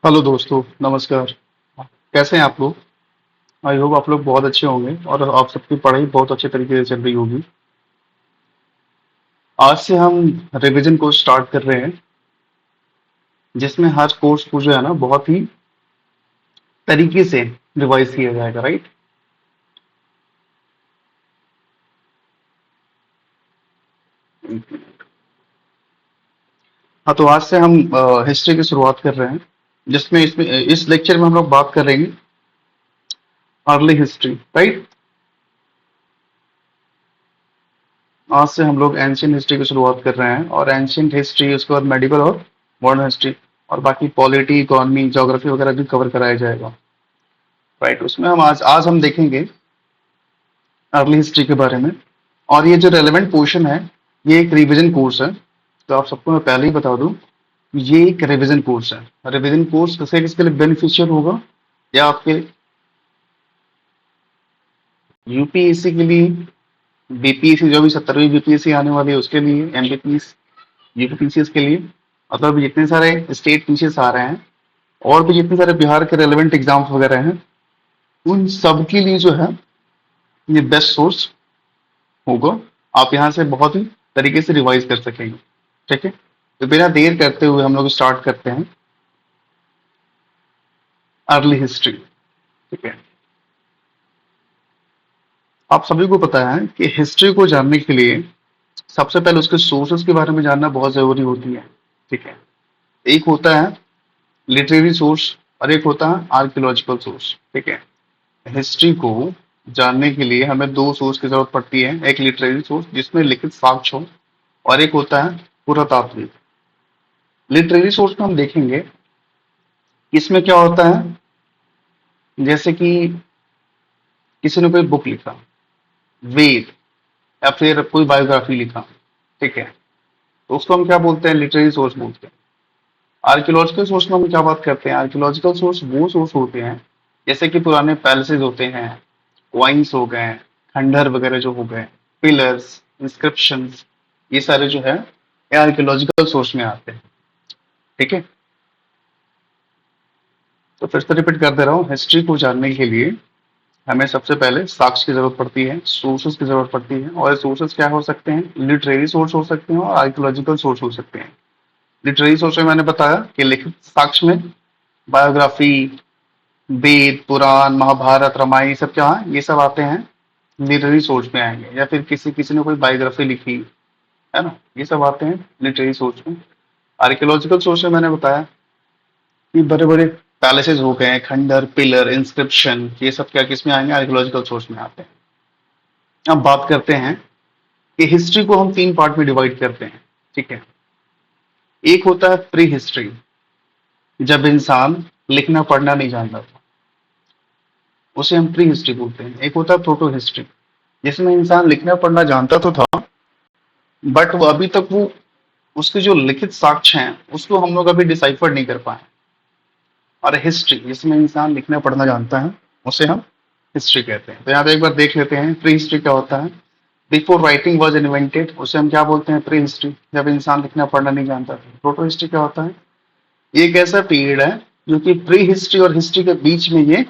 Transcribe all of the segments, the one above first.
Hello दोस्तों, नमस्कार। कैसे हैं आप लोग? आई होप आप लोग बहुत अच्छे होंगे और आप सबकी पढ़ाई बहुत अच्छे तरीके से चल रही होगी। आज से हम रिवीजन कोर्स स्टार्ट कर रहे हैं, जिसमें हर कोर्स को जो है ना बहुत ही तरीके से रिवाइज किया जाएगा, राइट? हाँ, तो आज से हम हिस्ट्री की शुरुआत कर रहे हैं, जिसमें इसमें इस लेक्चर में हम लोग बात करेंगे अर्ली हिस्ट्री, राइट? आज से हम लोग एंशियंट हिस्ट्री की शुरुआत कर रहे हैं, और एंशियंट हिस्ट्री उसके बाद मेडिकल और मॉडर्न हिस्ट्री, और बाकी पॉलिटी, इकोनॉमी, ज्योग्राफी वगैरह भी कवर कराया जाएगा, राइट? उसमें हम आज हम देखेंगे अर्ली हिस्ट्री के बारे में। और ये जो रेलेवेंट पोर्शन है, ये एक रिवीजन कोर्स है। तो आप सबको मैं पहले ही बता दूं, ये एक रिवीजन कोर्स है। रिवीजन कोर्स किसके किसके लिए बेनिफिशियल होगा? या आपके यूपीएससी के लिए, बीपीएससी जो भी 17वीं बीपीएससी आने वाली है उसके लिए, एमबीपीएस, यूपीपीसीएस के लिए, मतलब जितने सारे स्टेट पीसीएस आ रहे हैं, और भी जितने सारे बिहार के रेलेवेंट एग्जाम्स वगैरह हैं, उन सब के लिए जो है ये बेस्ट सोर्स होगा। आप यहाँ से बहुत ही तरीके से रिवाइज कर सकेंगे, ठीक है? तो बिना देर करते हुए हम लोग स्टार्ट करते हैं अर्ली हिस्ट्री, ठीक है? आप सभी को पता है कि हिस्ट्री को जानने के लिए सबसे पहले उसके सोर्सेस के बारे में जानना बहुत जरूरी होती है, ठीक है? एक होता है लिटरेरी सोर्स, और एक होता है आर्कियोलॉजिकल सोर्स, ठीक है? हिस्ट्री को जानने के लिए हमें दो सोर्स की जरूरत पड़ती है, एक लिटरेरी सोर्स जिसमें लिखित साक्ष्य हो, और एक होता है पुरातात्विक। लिटरेरी सोर्स में हम देखेंगे इसमें क्या होता है, जैसे कि किसी ने कोई बुक लिखा, वेद, या फिर कोई बायोग्राफी लिखा, ठीक है? तो उसको हम क्या बोलते हैं? लिटरेरी सोर्स बोलते हैं। आर्कियोलॉजिकल सोर्स में हम क्या बात करते हैं? आर्कियोलॉजिकल सोर्स वो सोर्स होते हैं, जैसे कि पुराने पैलेसेस होते हैं, क्वाइंस हो गए, खंडहर वगैरह जो हो गए, पिलर्स, इंस्क्रिप्शंस, ये सारे जो है ये आर्कियोलॉजिकल सोर्स में आते हैं, ठीक है? तो फिर से रिपीट कर दे रहा हूँ, हिस्ट्री को जानने के लिए हमें सबसे पहले साक्ष्य की जरूरत पड़ती है, सोर्सेज की जरूरत पड़ती है, और सोर्सेज क्या हो सकते हैं? लिटरेरी सोर्स हो सकते हैं और आर्कियोलॉजिकल सोर्स हो सकते हैं। लिटरेरी सोर्स में मैंने बताया कि लिखित साक्ष्य में बायोग्राफी, वेद, पुराण, महाभारत, रामायण, ये सब क्या है? ये सब आते हैं लिटरेरी सोर्स में आएंगे। या फिर किसी किसी ने कोई बायोग्राफी लिखी है ना, ये सब आते हैं लिटरेरी सोर्स में। आर्कियोलॉजिकल सोर्स में मैंने बताया कि बड़े बड़े पैलेसेस हो गए, खंडर, पिलर, इंस्क्रिप्शन, ये सब क्या किस में आएंगे? आर्कियोलॉजिकल सोर्स में आते हैं। अब बात करते हैं कि हिस्ट्री को हम तीन पार्ट में डिवाइड करते हैं, ठीक है? एक होता है प्री हिस्ट्री, जब इंसान लिखना पढ़ना नहीं जानता था, उसे हम प्री हिस्ट्री बोलते हैं। एक होता है प्रोटो हिस्ट्री, जिसमें इंसान लिखना पढ़ना जानता तो था, बट वो अभी तक वो उसके जो लिखित साक्ष्य हैं उसको हम लोग अभी डिसाइफर नहीं कर पाए। और हिस्ट्री जिसमें इंसान लिखना पढ़ना जानता है, उसे हम हिस्ट्री कहते हैं। तो यहाँ पे एक बार देख लेते हैं प्री हिस्ट्री क्या होता है। बिफोर राइटिंग वॉज इन्वेंटेड, उसे हम क्या बोलते हैं? प्री हिस्ट्री, जब इंसान लिखना पढ़ना नहीं जानता था। प्रोटो हिस्ट्री क्या होता है? ये एक ऐसा पीरियड है जो कि प्री हिस्ट्री और हिस्ट्री के बीच में ये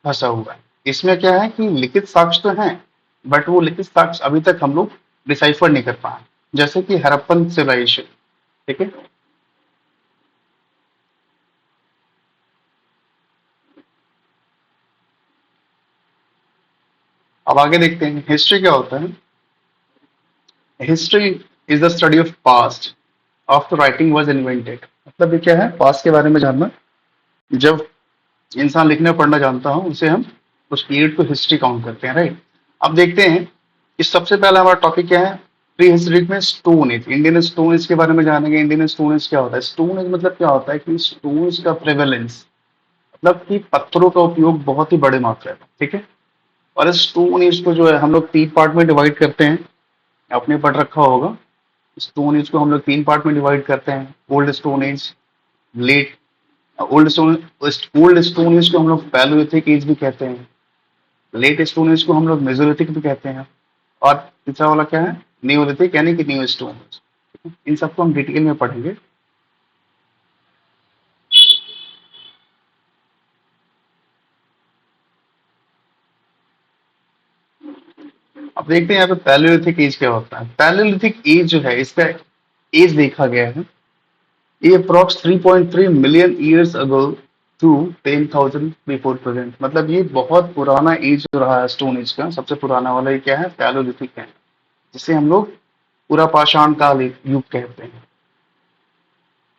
फंसा हुआ है। इसमें क्या है कि लिखित साक्ष्य तो है, बट वो लिखित साक्ष्य अभी तक हम लोग डिसाइफर नहीं कर पाए, जैसे कि हड़प्पन सिविलाइजेशन, ठीक है? अब आगे देखते हैं हिस्ट्री क्या होता है। History is the study of past after writing was invented. मतलब ये क्या है? पास्ट के बारे में जानना। जब इंसान लिखना पढ़ना जानता हो, उसे हम उस पीरियड को हिस्ट्री काउंट करते हैं, राइट? अब देखते हैं कि सबसे पहला हमारा टॉपिक क्या है। प्री हिस्ट्री में stone age, Indian stone age के बारे में जानेंगे। इंडियन स्टोन एज क्या होता है? स्टोन एज मतलब क्या होता है कि स्टोन्स का प्रेवलेंस, मतलब कि पत्थरों का उपयोग बहुत ही बड़े मात्रा में, ठीक है? और इस स्टोन एज को जो है हम लोग तीन पार्ट में डिवाइड करते हैं। आपने पढ़ रखा होगा, स्टोन एज को हम लोग तीन पार्ट में डिवाइड करते हैं। Old stone age, late old stone age को हम लोग पैलोलिथिक एज भी कहते हैं। लेट स्टोन एज को हम लोग मेसोलिथिक भी कहते हैं। और तीसरा वाला क्या है? नियोलिथिक, यानी कि न्यू स्टोन एज। इन सबको हम डिटेल में पढ़ेंगे। अब देखते हैं यहाँ पे पैलियोलिथिक एज क्या होता है। पैलियोलिथिक एज जो है, इसका एज देखा गया है, ये approx 3.3 million years ago to 10,000 before present. मतलब ये बहुत पुराना एज जो रहा है स्टोन एज का, सबसे पुराना वाला ये क्या है, पैलियोलिथिक है, जिसे हम लोग पूरा पाषाण काल युग कहते हैं।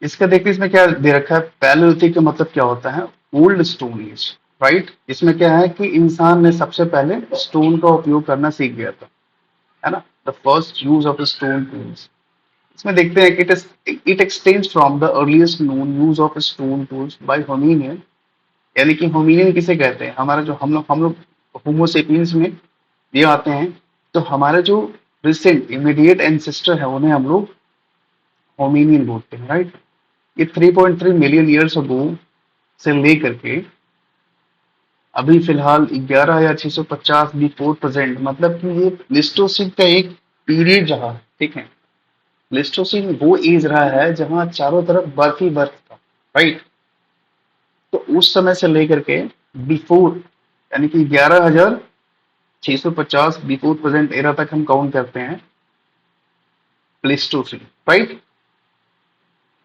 इसका देखिए इसमें क्या दे रखा है, पैलियोलिथिक का मतलब क्या होता है, ओल्ड स्टोन एज, राइट। इसमें क्या है कि इंसान ने सबसे पहले स्टोन का उपयोग करना सीख गया था, है ना, the first use of stone tools. इसमें देखते हैं कि it extends from the earliest known use of stone tools by hominin. यानी कि होमिनियन किसे कहते हैं, हमारा जो हम लोग होमोसेपियंस में ये आते हैं, तो हमारे जो रिसेंट इमीडिएट एंसेस्टर है उन्हें हम लोग होमिनियन बोलते हैं, राइट। ये 3.3 मिलियन ईयर्स अगो से लेकर के अभी फिलहाल 11,650 बिफोर प्रेजेंट, मतलब कि ये प्लेस्टोसीन का एक पीरियड रहा, ठीक है। प्लेस्टोसीन वो एज रहा है जहां चारों तरफ बर्फ ही बर्फ था, राइट। तो उस समय से लेकर के बिफोर, यानी कि 11,650 बिफोर प्रेजेंट एरा तक हम काउंट करते हैं Pleistocene, right.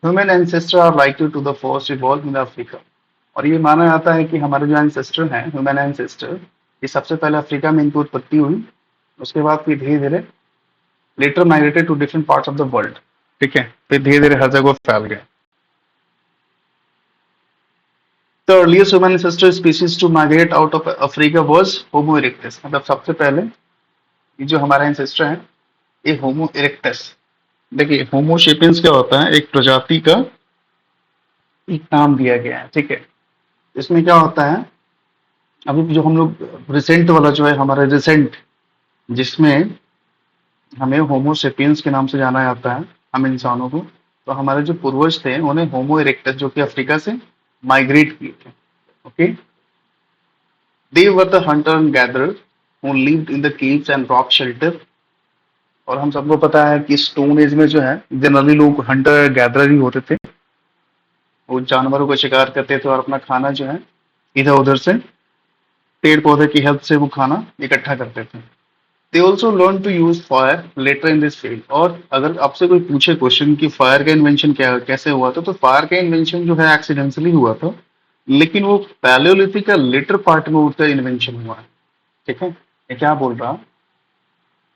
Human ancestor are likely to the first evolve in Africa. और ये माना जाता है कि हमारे जो एंसेस्टर हैं, ह्यूमन एंसेस्टर, ये सबसे पहले अफ्रीका में इनकी उत्पत्ति हुई। उसके बाद फिर धीरे धीरे later migrated to different parts of the world, ठीक है, फिर धीरे धीरे हर जगह फैल गए। The earliest human ancestor species to migrate out of Africa was Homo erectus. मतलब सबसे पहले ये जो हमारा एंसेस्टर है, ये होमो इरेक्टस। देखिए होमो सेपियंस क्या होता है, एक प्रजाति का एक नाम दिया गया है, ठीक है। इसमें क्या होता है, अभी जो हम लोग रिसेंट वाला जो है हमारा रिसेंट, जिसमें हमें होमो सेपियंस के नाम से जाना जाता है हम इंसानों को, तो हमारे जो पूर्वज थे उन्हें होमो इरेक्टस, जो कि अफ्रीका से माइग्रेट किए थे, okay. They were the Hunter and gatherer who lived in the caves and rock shelter. और हम सबको पता है कि स्टोन एज में जो है जनरली लोग हंटर गैदरर ही होते थे, वो जानवरों का शिकार करते थे और अपना खाना जो है इधर उधर से पेड़ पौधे की हेल्प से वो खाना इकट्ठा करते थे। They also learn to use fire later in this field. और अगर आपसे कोई पूछे क्वेश्चन कि फायर का इन्वेंशन क्या कैसे हुआ था, तो फायर का इन्वेंशन जो है एक्सीडेंटली हुआ था, लेकिन वो पैलियोलिथिक का लेटर पार्ट में उसका इन्वेंशन हुआ है, ठीक है। ये क्या बोल रहा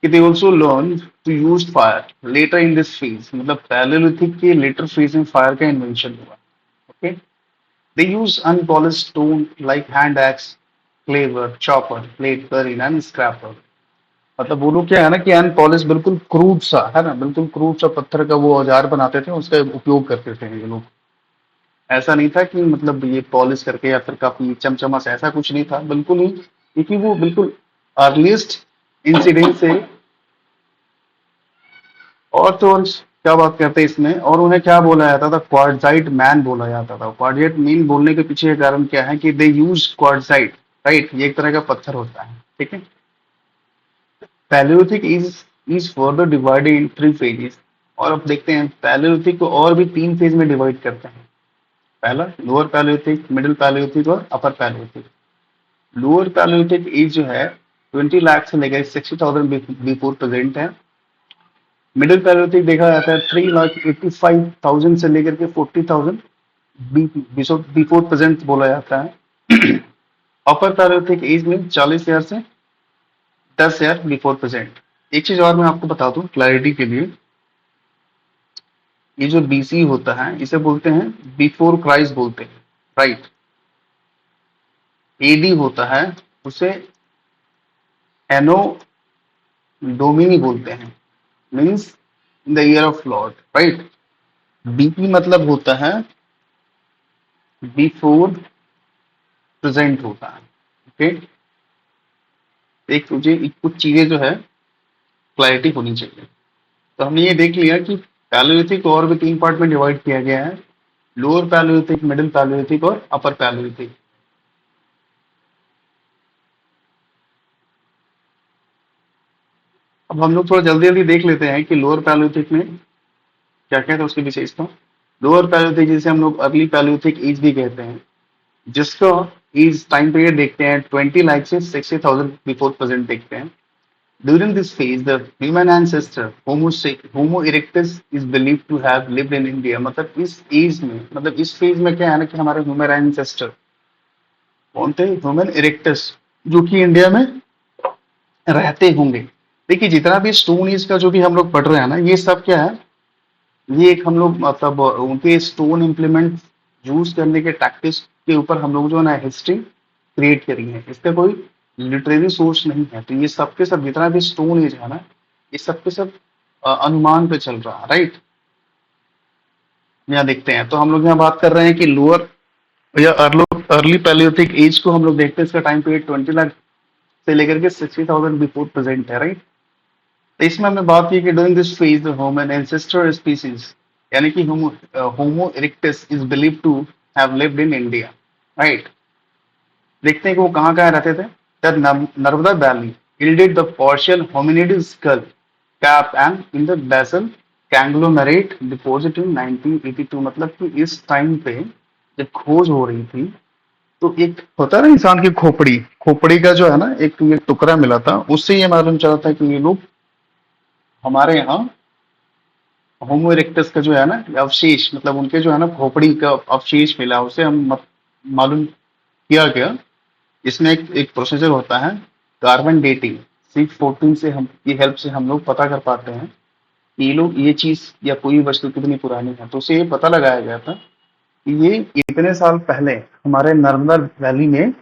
कि they also learn to use fire later in this phase, मतलब पैलियोलिथिक के लेटर फेज में फायर का इन्वेंशन हुआ, okay. They use unpolished stone like hand axe, cleaver, chopper, plate, करीन एंड स्क्रैपर। मतलब वो लोग क्या है ना कि अनपॉलिश, बिल्कुल क्रूड सा है ना, बिल्कुल क्रूड सा पत्थर का वो औजार बनाते थे, उसका उपयोग करते थे ये लोग। ऐसा नहीं था कि मतलब ये पॉलिश करके या फिर काफी चमचमा सा, ऐसा कुछ नहीं था बिल्कुल ही, क्योंकि वो बिल्कुल अर्लीस्ट इंसिडेंट से। और तो और क्या बात करते हैं इसमें, और उन्हें क्या बोला जाता था, क्वार्टजाइट मैन बोला जाता था। क्वार्टजाइट मैन बोलने के पीछे का कारण क्या है कि दे यूज क्वार्टजाइट, राइट, ये एक तरह का पत्थर होता है, ठीक है। Palaeolithic is further divided in 3 phases. और अब देखते हैं पैलियोलिथिक को और भी 3 फेज में डिवाइड करते हैं। पहला लोअर पैलियोलिथिक, मिडिल पैलियोलिथिक और upper palaeolithic. Lower palaeolithic age जो है 20 लाख से लेकर 60,000 बिफोर प्रेजेंट है। मिडिल पैलियोलिथिक देखा जाता है 3,85,000 से लेकर के 40,000 बिफोर प्रेजेंट बोला जाता है। अपर पैलियोलिथिक एज में 40,000 से 10,000 बिफोर प्रेजेंट। एक चीज और मैं आपको बता दूं क्लैरिटी के लिए, ये जो बीसी होता है इसे बोलते हैं बिफोर क्राइस्ट बोलते हैं, राइट। एडी होता है उसे एनो डोमिनी बोलते हैं, means in the year of Lord, right. BP मतलब होता है बिफोर प्रेजेंट होता है, ओके। एक तुझे कुछ चीजें जो है क्लैरिटी होनी चाहिए। तो हमने ये देख लिया कि पैलियोलिथिक को और भी 3 पार्ट में डिवाइड किया गया है, लोअर पैलियोलिथिक, मिडिल पैलियोलिथिक और अपर पैलियोलिथिक। अब हम लोग थोड़ा जल्दी जल्दी देख लेते हैं कि लोअर पैलियोलिथिक में क्या क्या था उसकी विशेषता। लोअर पैलियोलिथिक जिसे हम लोग अर्ली पैलियोलिथिक एज भी कहते हैं, जिसका एज टाइम पीरियड देखते हैं 20 लाख से 60,000 बिफोर प्रेजेंट देखते हैं। During this phase, the human ancestor Homo erectus is believed to have lived in India. मतलब इस एज में, मतलब इस फेज में क्या है ना कि हमारे ह्यूमन एंसेस्टर कौन थे? ह्यूमन इरेक्टस, जो कि इंडिया में रहते होंगे। देखिए जितना भी स्टोन एज का जो भी हम लोग पढ़ रहे हैं ना, ये सब क्या है, ये एक हम लोग मतलब उनके स्टोन इम्प्लीमेंट यूज करने के टैक्टिक्स के ऊपर हम लोग जो है ना हिस्ट्री क्रिएट करी है। इसका कोई लिटरेरी सोर्स नहीं है। तो ये सब के सब जितना भी स्टोन एज है ना, ये सब के सब अनुमान पे चल रहा है, राइट। यहाँ देखते हैं तो हम लोग यहाँ बात कर रहे हैं कि लोअर या अर्ली पैलियोथिक एज को हम लोग देखते हैं। इसका टाइम पीरियड 20 लाख से लेकर के 60,000 बिफोर प्रेजेंट है, राइट। तो इसमें हमने बात की कि during this phase the human ancestor species, यानी कि Homo erectus is believe to have lived in India, right. देखते हैं कि वो कहाँ कहाँ रहते थे। The Narmada valley yielded the partial hominid skull cap and in the basal conglomerate deposit in 1982। मतलब कि इस टाइम पे जब खोज हो रही थी तो एक होता है ना इंसान की खोपड़ी, खोपड़ी का जो है ना एक ये टुकड़ा मिला था, उससे ये मालूम चला था कि ये लोग हमारे यहाँ होमो इरेक्टस का जो है ना अवशेष, मतलब उनके जो है ना खोपड़ी का अवशेष मिला, उसे हम मालूम किया गया। इसमें एक प्रोसीजर होता है कार्बन डेटिंग, C14 से हम की हेल्प से हम लोग पता कर पाते हैं कि ये लोग ये चीज या कोई वस्तु कितनी पुरानी है। तो उसे ये पता लगाया गया था कि ये इतने साल पहले हमारे नर्मदा वैली में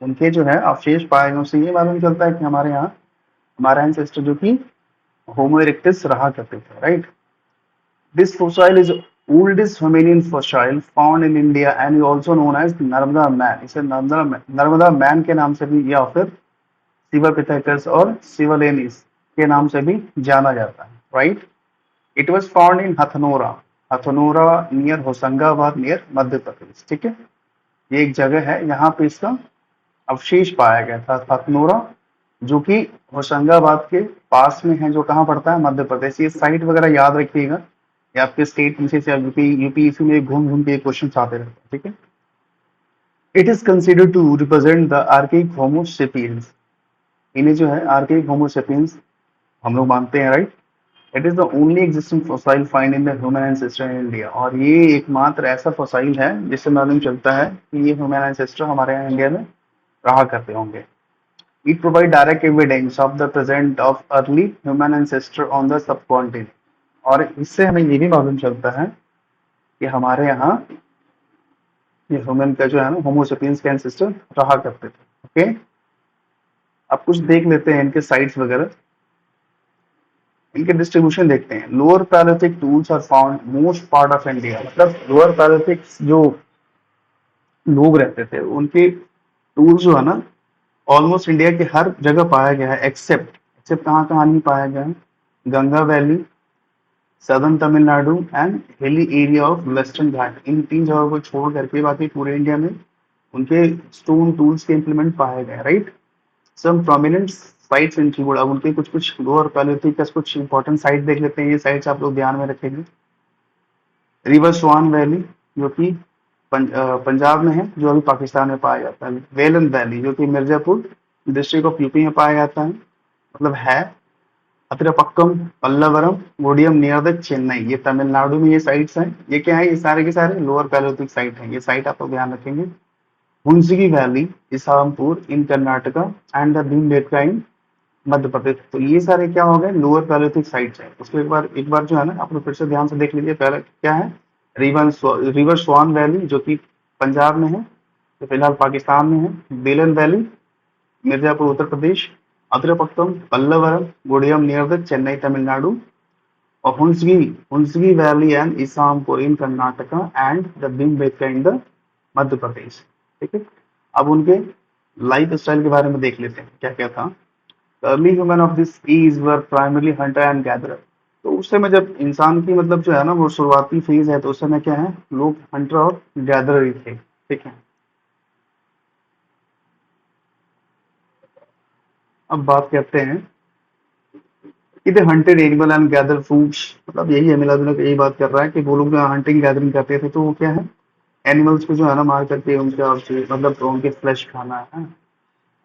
उनके जो है अवशेष पाए गए। उससे ये मालूम चलता है कि हमारे यहाँ हमारा एंसेस्टर जो कि होमो इरेक्टस रहा करते थे, right. This fossil is oldest Hominian fossil found in India and is also known as Narmada man। इसे नर्मदा मैन के नाम से भी या फिर सिवापिथेकस और सिवालेनिस के नाम से भी जाना जाता है, right. It was found in Hathnora, Hathnora near Hoshangabad near Madhya Pradesh, ठीक है। ये एक जगह है, यहाँ पे इसका अवशेष पाया गया था, हथनोरा, जो कि होशंगाबाद के पास में है, जो कहाँ पड़ता है? मध्य प्रदेश। ये साइट वगैरह याद रखिएगा, या आपके स्टेट में से यूपी यूपीएससी में घूम घूम के क्वेश्चन आते रहते हैं, ठीक है। It is considered to represent the archaic Homo sapiens. इन्हें जो है आर्किक होमो सेपियंस हम लोग मानते हैं, right. It is the only existing fossil find in the human ancestor in India. और ये एकमात्र ऐसा फॉसाइल है जिससे मालूम चलता है कि ये ह्यूमन एंसेस्टर हमारे यहाँ इंडिया में रहा करते होंगे। It provides direct evidence of the presence of early human ancestor on the subcontinent। और इससे हमें ये भी मालूम चलता है कि हमारे यहाँ ये ह्यूमन का जो है ना होमोसेपियंस के एंसेस्टर रहा करते थे, ओके। अब कुछ देख लेते हैं इनके साइट्स वगैरह, इनके डिस्ट्रीब्यूशन देखते हैं। Lower palaeolithic tools are found most part of India. मतलब लोअर पैलोथिक जो लोग रहते थे उनके टूल्स जो है ना ऑलमोस्ट इंडिया के हर जगह पाया गया है, एक्सेप्ट एक्सेप्ट कहाँ कहाँ नहीं पाया गया है? Ganga valley, southern Tamil Nadu and hilly area of western Ghat. इन तीन जगहों को छोड़ करके बाकी पूरे इंडिया में उनके स्टोन टूल्स के इम्प्लीमेंट पाए गए, right. Some prominent sites include, अब उनके कुछ कुछ लोअर पैलियोथिक का कुछ इंपॉर्टेंट साइट देख लेते हैं। ये साइट्स आप लोग ध्यान में रखेंगे। रिवर स्वान वैली, जो कि पंजाब में है, जो अभी पाकिस्तान में पाया जाता है। वेलन वैली, जो कि मिर्जापुर डिस्ट्रिक्ट ऑफ यूपी में पाया जाता है, मतलब है। अतिरपक्कम, पल्लवरम, वोडियम नियर द चेन्नई, ये तमिलनाडु में ये साइट्स हैं। ये क्या है? ये सारे के सारे लोअर पैलोथिक साइट हैं। ये साइट आप लोग ध्यान रखेंगे। Hunsgi valley, Isampur in Karnataka and the Bhimbetka in Madhya Pradesh. तो ये सारे क्या हो गए? लोअर पैलोथिक साइट्स हैं। उसको एक बार जो है ना आप लोग फिर से ध्यान से देख लीजिए। पहले क्या है? रिवर स्वान वैली, जो कि पंजाब में है, तो फिलहाल पाकिस्तान में है। Belan valley, Mirzapur Uttar Pradesh. Attirampakkam, Pallavaram, Gudiyam near the Chennai Tamil Nadu. और Hunsgi valley and Isampur in Karnataka and the Bhimbetka in the Madhya Pradesh, ठीक है। अब उनके लाइफ स्टाइल के बारे में देख लेते हैं क्या क्या था। Early human of this age were primarily hunter and gatherer. तो उस समय जब इंसान की मतलब जो है ना वो शुरुआती फेज है, तो उस समय क्या है? लोग हंटर और गैदरर ही थे, ठीक है। अब बात करते हैं कि they hunted animal and gather fruits. मतलब यही है, मिला जुला के यही बात कर रहा है कि वो लोग जो हंटिंग गैदरिंग करते थे, तो वो क्या है? एनिमल्स को जो है ना मार करके उनका मतलब उनके फ्लैश खाना है।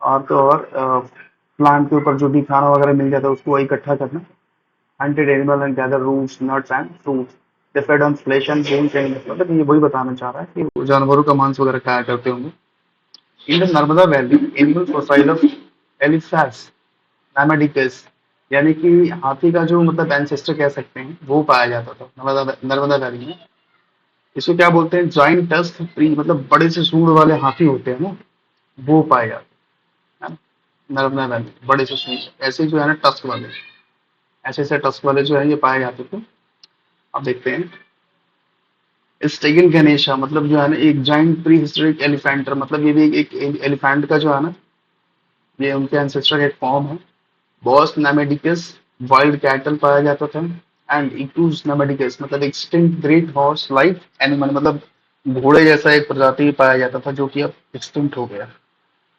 और तो और प्लांट के ऊपर जो भी खाना वगैरह मिल जाता है उसको इकट्ठा करना। Hunted animal and gather roots nuts and fruits, they fed on flesh and bones and, मतलब ये वही बताना चाह रहा है कि वो जानवरों का मांस वगैरह खाया करते होंगे। In the Narmada valley animal fossil of elephants namadicus, यानी कि हाथी का जो मतलब एंसेस्टर कह सकते हैं वो पाया जाता था नर्मदा नर्मदा वैली में। इसको क्या बोलते हैं, जॉइंट टस्क प्री, मतलब बड़े से सूंड वाले हाथी होते हैं ना, वो पाए जाते हैं नर्मदा वैली, बड़े से सूंड ऐसे जो है ना टस्क वाले, ऐसे ऐसे टस्क वाले जो है ये पाए जाते थे। अब देखते हैं स्टेगन गणेशा, मतलब जो है ना एक जाइंट प्री हिस्टोरिक एलिफेंटर, मतलब ये भी एक एलिफेंट का जो है ना, ये उनके एंसेस्टर का एक फॉर्म है। बॉस नामेडिकस वाइल्ड कैटल पाया जाता था। एंड इक्यूज नामेडिकस मतलब extinct great horse like animal, मतलब घोड़े जैसा एक प्रजाति पाया जाता था जो कि अब एक्सटिंक्ट हो गया।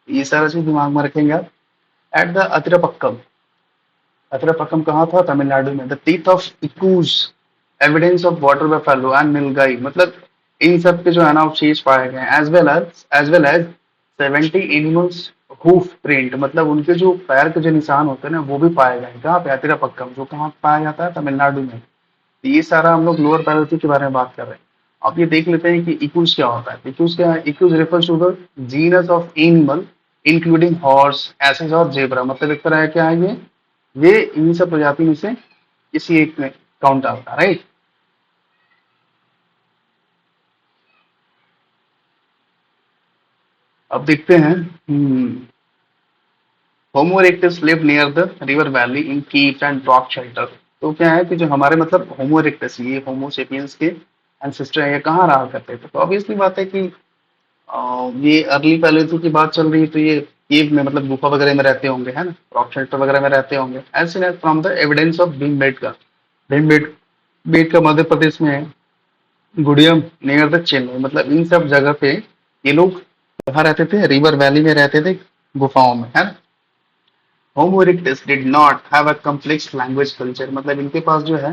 ये सारा चीज दिमाग में रखेंगे आप। एट द अतिरपक्कम, अतिरपक्कम कहाँ था, तमिलनाडु में। The teeth of equus evidence of water buffalo and nilgai, मतलब इन सब के जो है ना अवशेष पाए गए। As well as 70 animals hoof print, मतलब उनके जो पैर के जो निशान होते हैं ना वो भी पाए गए हैं। कहाँ पे, अतिरपक्कम, जो कहाँ पाया जाता है, तमिलनाडु में। तो ये सारा हम लोग लोअर पैरोथी के बारे में बात कर रहे हैं। अब ये देख लेते हैं कि इक्यूज क्या होता है। इक्यूज क्या है, equus refers to the genus of animal including horse asses और जेब्रा, मतलब एक तरह है क्या है ये इन्हीं सब प्रजाति में से किसी एक में काउंट आता है, राइट। अब देखते हैं homo erectus live near the river valley in keep and rock shelter. तो क्या है कि जो हमारे मतलब होमो इरेक्टस, ये होमो सेपियंस के एंसेस्टर है, ये कहाँ रहा करते थे। तो ऑब्वियसली बात है कि ये अर्ली पैलेथो की बात चल रही है, तो ये केव में मतलब गुफा वगैरह में रहते होंगे, है ना, रॉक शेल्टर वगैरह में रहते होंगे। As as from the evidence of Bhimbetka, Bhimbetka Madhya Pradesh में है। गुड़ियम नियर द चेन्नई, मतलब इन सब जगह पे ये लोग कहाँ रहते थे, रिवर वैली में रहते थे, गुफाओं में, है ना। Homo erectus did not have a complex language culture, मतलब इनके पास जो है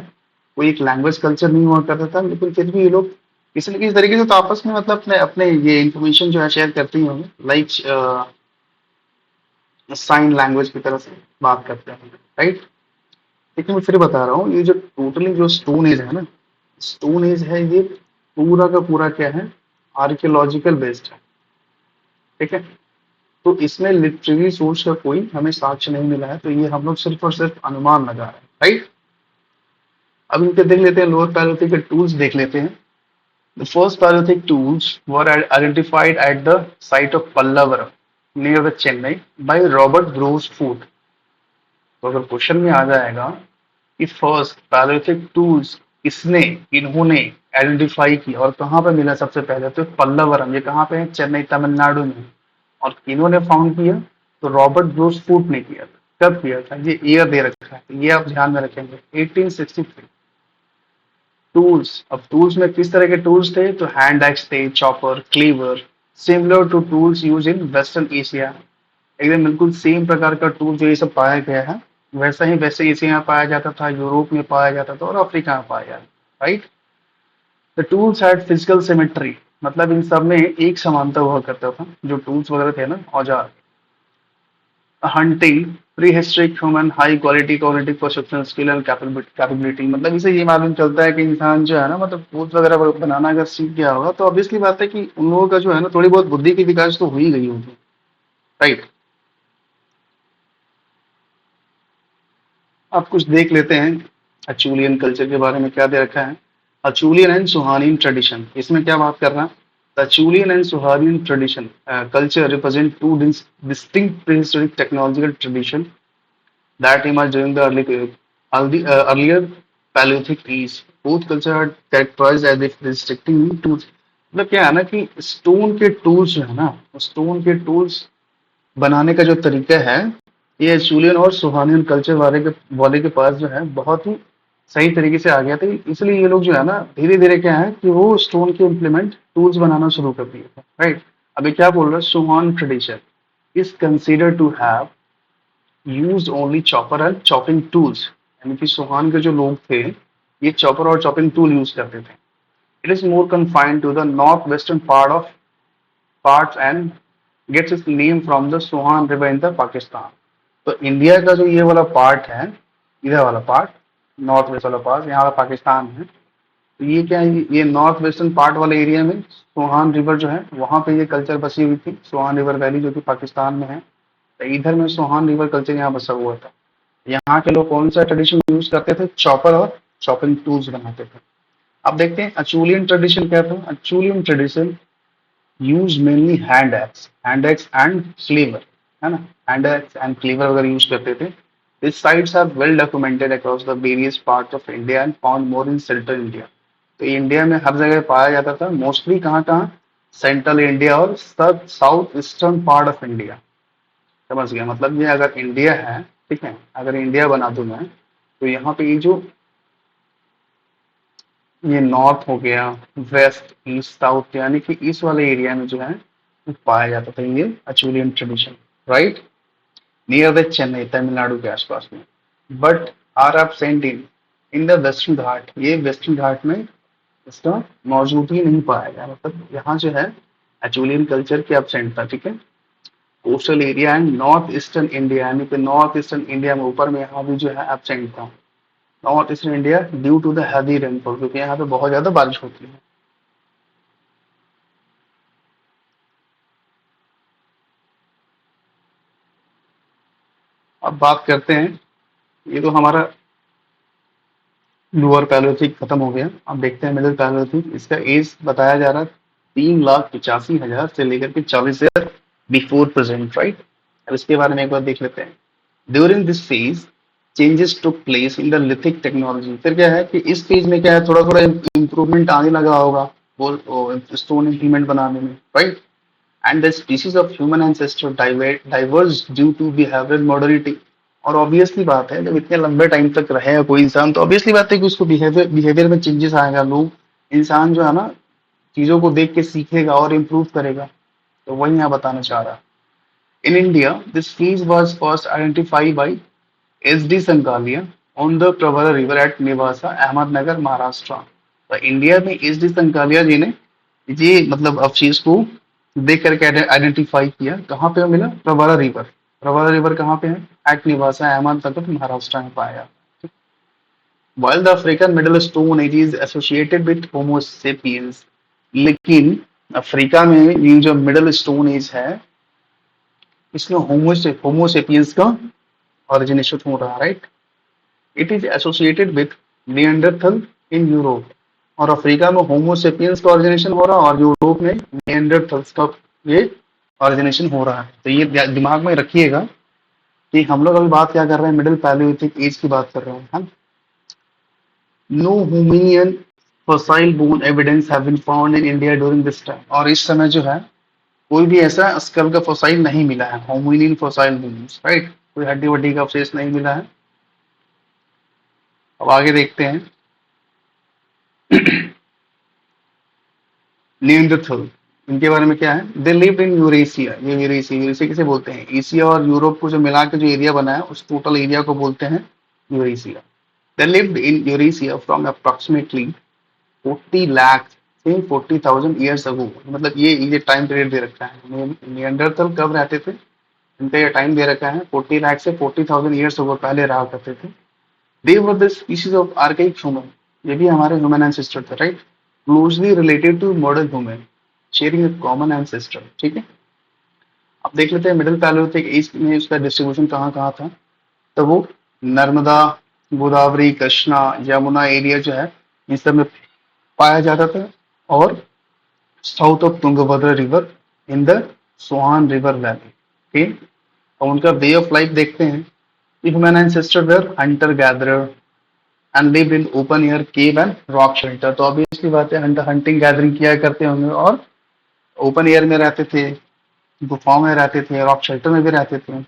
कोई एक लैंग्वेज कल्चर नहीं हुआ करता था, लेकिन फिर भी ये लोग किसी न किसी तरीके से तो आपस में मतलब अपने अपने ये इंफॉर्मेशन जो है शेयर करते ही होंगे, लाइक साइन लैंग्वेज की तरह से बात करते हैं, राइट। लेकिन मैं फिर बता रहा हूँ, ये जो टोटली जो स्टोन एज है ना, स्टोन एज है ये पूरा का पूरा क्या है, आर्कियोलॉजिकल बेस्ड है, ठीक है। तो इसमें लिटरेरी सोर्स का कोई हमें साक्ष्य नहीं मिला है, तो ये हम लोग सिर्फ और सिर्फ अनुमान लगा रहे हैं, राइट। अब इनके देख लेते हैं, लोअर पैलोथिक के टूल्स देख लेते हैं। The first palaeolithic tools were identified at the site of Pallavaram near the Chennai by Robert Bruce Foote. तो अगर क्वेश्चन में आ जाएगा कि फर्स्ट पैलोथिक टूल्स किसने, इन्होंने आइडेंटिफाई की और कहाँ पे मिला सबसे पहले, तो पल्लवरम, ये कहाँ पे है, चेन्नई तमिलनाडु में। और किन्होंने फाउंड किया, तो रॉबर्ट ब्रूस फूट ने किया था। कब किया था, ये ईयर दे रखा है, ये आप ध्यान में रखेंगे, 1863। टूल्स, अब टूल्स में किस तरह के टूल्स थे, तो हैंड एक्स थे, chopper, cleaver, similar to tools use in western Asia. एकदम बिल्कुल सेम प्रकार का टूल जो ये सब पाया गया है, वैसा ही वेस्ट एशिया में पाया जाता था, यूरोप में पाया जाता था और अफ्रीका में पाया जाता था, right. The tools had physical symmetry, मतलब इन सब में एक समानता हुआ करता था, जो टूल्स वगैरह थे ना, औजार। Hunting, prehistoric human, high quality cognitive perception skill and capability, मतलब इसे ये मालूम चलता है कि इंसान जो है ना, मतलब फूड वगैरह बनाना अगर सीख गया होगा, तो ऑब्वियसली बात है कि उन लोगों का जो है ना थोड़ी बहुत बुद्धि की विकास तो हो ही गई होगी, राइट। अब कुछ देख लेते हैं अचूलियन कल्चर के बारे में क्या दे रखा है। अचूलियन एंड सुहानियन ट्रेडिशन, इसमें क्या बात कर रहा है, the Acheulian and Soanian tradition culture represent two distinct prehistoric technological tradition that emerged during the earlier Paleolithic age. Both cultures are characterized as if restricting tools. मतलब क्या है ना कि स्टोन के टूल्स जो है ना, स्टोन के टूल्स बनाने का जो तरीका है, ये एचुलियन और सुहानियन कल्चर वाले के पास जो है बहुत ही सही तरीके से आ गया था। इसलिए ये लोग जो है ना धीरे धीरे क्या है कि वो स्टोन के इम्प्लीमेंट टूल्स बनाना शुरू कर दिए थे, राइट। अभी क्या बोल रहा है, Soan tradition is consider to have used only chopper and chopping tools, यानी कि सुहान के जो लोग थे ये चॉपर और चॉपिंग टूल यूज करते थे। It is more confined to the north western part of parts and gets its name from the Sohan River in the Pakistan. तो इंडिया का जो ये वाला पार्ट है, इधर वाला पार्ट, नॉर्थ वेस्ट वाला पार्ट, यहाँ वाला पाकिस्तान है। तो ये क्या है, ये नॉर्थ वेस्टर्न पार्ट वाले एरिया में सोहान रिवर जो है वहां पे ये कल्चर बसी हुई थी, सोहान रिवर वैली जो कि पाकिस्तान में है। तो इधर में सोहान रिवर कल्चर यहाँ बसा हुआ था। यहाँ के लोग कौन सा ट्रेडिशन यूज करते थे, चॉपर और चॉपिंग टूल्स बनाते थे। अब देखते हैं अचूलियन ट्रेडिशन क्या था। Acheulian tradition use mainly hand axe and cleaver, है ना, हैंड एक्स एंड क्लीवर वगैरह यूज करते थे। This sites are well documented across the various part of India and found more in central India. तो India में हर जगह पाया जाता था, मोस्टली कहाँ कहाँ, सेंट्रल इंडिया और south eastern part of India. समझ गया, मतलब ये अगर इंडिया है, ठीक है, अगर इंडिया बना दूं मैं, तो यहाँ पे ये जो ये नॉर्थ हो गया, वेस्ट ईस्ट साउथ, यानी कि इस वाले एरिया में जो है वो पाया जाता था ये Acheulian tradition, right, near the Chennai, Tamil Nadu के आसपास में। But are absent in the western ghat, ये वेस्टर्न घाट में इसका मौजूद ही नहीं पाया गया, मतलब यहाँ जो है एचुलियन कल्चर के एब्सेंट था, ठीक है। Coastal area and north eastern India, यानी कि नॉर्थ ईस्टर्न इंडिया में ऊपर में यहाँ भी जो है एब्सेंट था, north eastern India, due to the heavy rainfall, क्योंकि यहाँ पे बहुत ज्यादा बारिश होती है। अब बात करते हैं, ये तो हमारा लोअर पैलोथिक खत्म हो गया। अब देखते हैं मिडिल पैलोथिक। इसका एज बताया जा रहा है 3,85,000 से लेकर के 40,000 बिफोर प्रेजेंट, राइट। अब इसके बारे में एक बार देख लेते हैं। During this phase changes took place in the lithic technology. फिर क्या है कि इस फेज में क्या है, थोड़ा थोड़ा इम्प्रूवमेंट आने लगा होगा वो स्टोन इम्प्लीमेंट बनाने में, right. And the species of human ancestor diverse due to behavioural modernity. और ऑब्वियसली बात है, जब इतने लंबे टाइम तक रहेगा कोई इंसान, तो ऑब्वियसली बात है कि उसको बिहेवियर में चेंजेस आएगा। लोग, इंसान जो है ना, चीजों को देख के सीखेगा और इम्प्रूव करेगा। तो वही यहाँ बताना चाह रहा। In India this phase was first identified by S D Sankalia on the Pravara river at Nevasa, Ahmednagar, Maharashtra. तो इंडिया में एस डी संकालिया जी ने ये मतलब अवशेष को देख करके आइडेंटिफाई किया। कहाँ पे मिला, प्रवरा रिवर। प्रवरा रिवर कहाँ पे है, एट निवासा, अहमदनगर, महाराष्ट्र में पाया। While the African Middle Stone Age is associated with Homo sapiens, लेकिन अफ्रीका में ये जो मिडल स्टोन एज है, इसमें होमोसेपियंस का ऑरिजिनेशन हो रहा है, right. It is associated with Neanderthal in Europe. और अफ्रीका में होमोसेपियंस का ऑरिजिनेशन हो रहा है और यूरोप में निएंडरथल्स का ये ऑरिजिनेशन हो रहा है। तो ये दिमाग में रखिएगा कि हम लोग अभी बात क्या कर रहे हैं, मिडिल पैलियोलिथिक एज की बात कर रहे हैं हम। No hominin fossil bone evidence have been found in India during this time. और इस समय जो है कोई भी ऐसा स्कल का फॉसाइल नहीं मिला है, होमिनियन फॉसाइल बोन्स, राइट, कोई हड्डी वड्डी का अवशेष नहीं मिला है। अब आगे देखते हैं। निएंडरथल, इनके बारे में क्या है, दे लिव्ड इन यूरेशिया। ये यूरेशिया, यूरेशिया किसे बोलते हैं, एशिया और यूरोप को जो मिला के जो एरिया बना है उस टोटल एरिया को बोलते हैं Eurasia. They lived in Eurasia from approximately 40 lakh से 40,000 ईयर्स अगो। मतलब ये टाइम पीरियड दे रखा है, निएंडरथल कब रहते थे, इनका ये टाइम दे रखा है 40 लाख से 40,000 ईयर्स अगो पहले रहा करते थे। They were the species of archaic human, ये भी हमारे ह्यूमन एंसेस्टर थे, right, closely related to modern human, sharing a common ancestor, ठीक है। अब देख लेते हैं मिडिल पैलियोलिथिक एज में उसका डिस्ट्रीब्यूशन कहाँ कहाँ था। तो वो नर्मदा, गोदावरी, कृष्णा, यमुना एरिया जो है इन सब में पाया जाता था। और south of Tungabhadra river in the Soan river valley, ठीक। और उनका वे ऑफ लाइफ देखते हैं। Human ancestor were hunter gatherer and lived in open air cave and rock shelter. तो ऑब्वियसली बात है, हंटिंग गैदरिंग किया करते होंगे और ओपन एयर में रहते थे, गुफाओं में रहते थे, रॉक शेल्टर में भी रहते थे।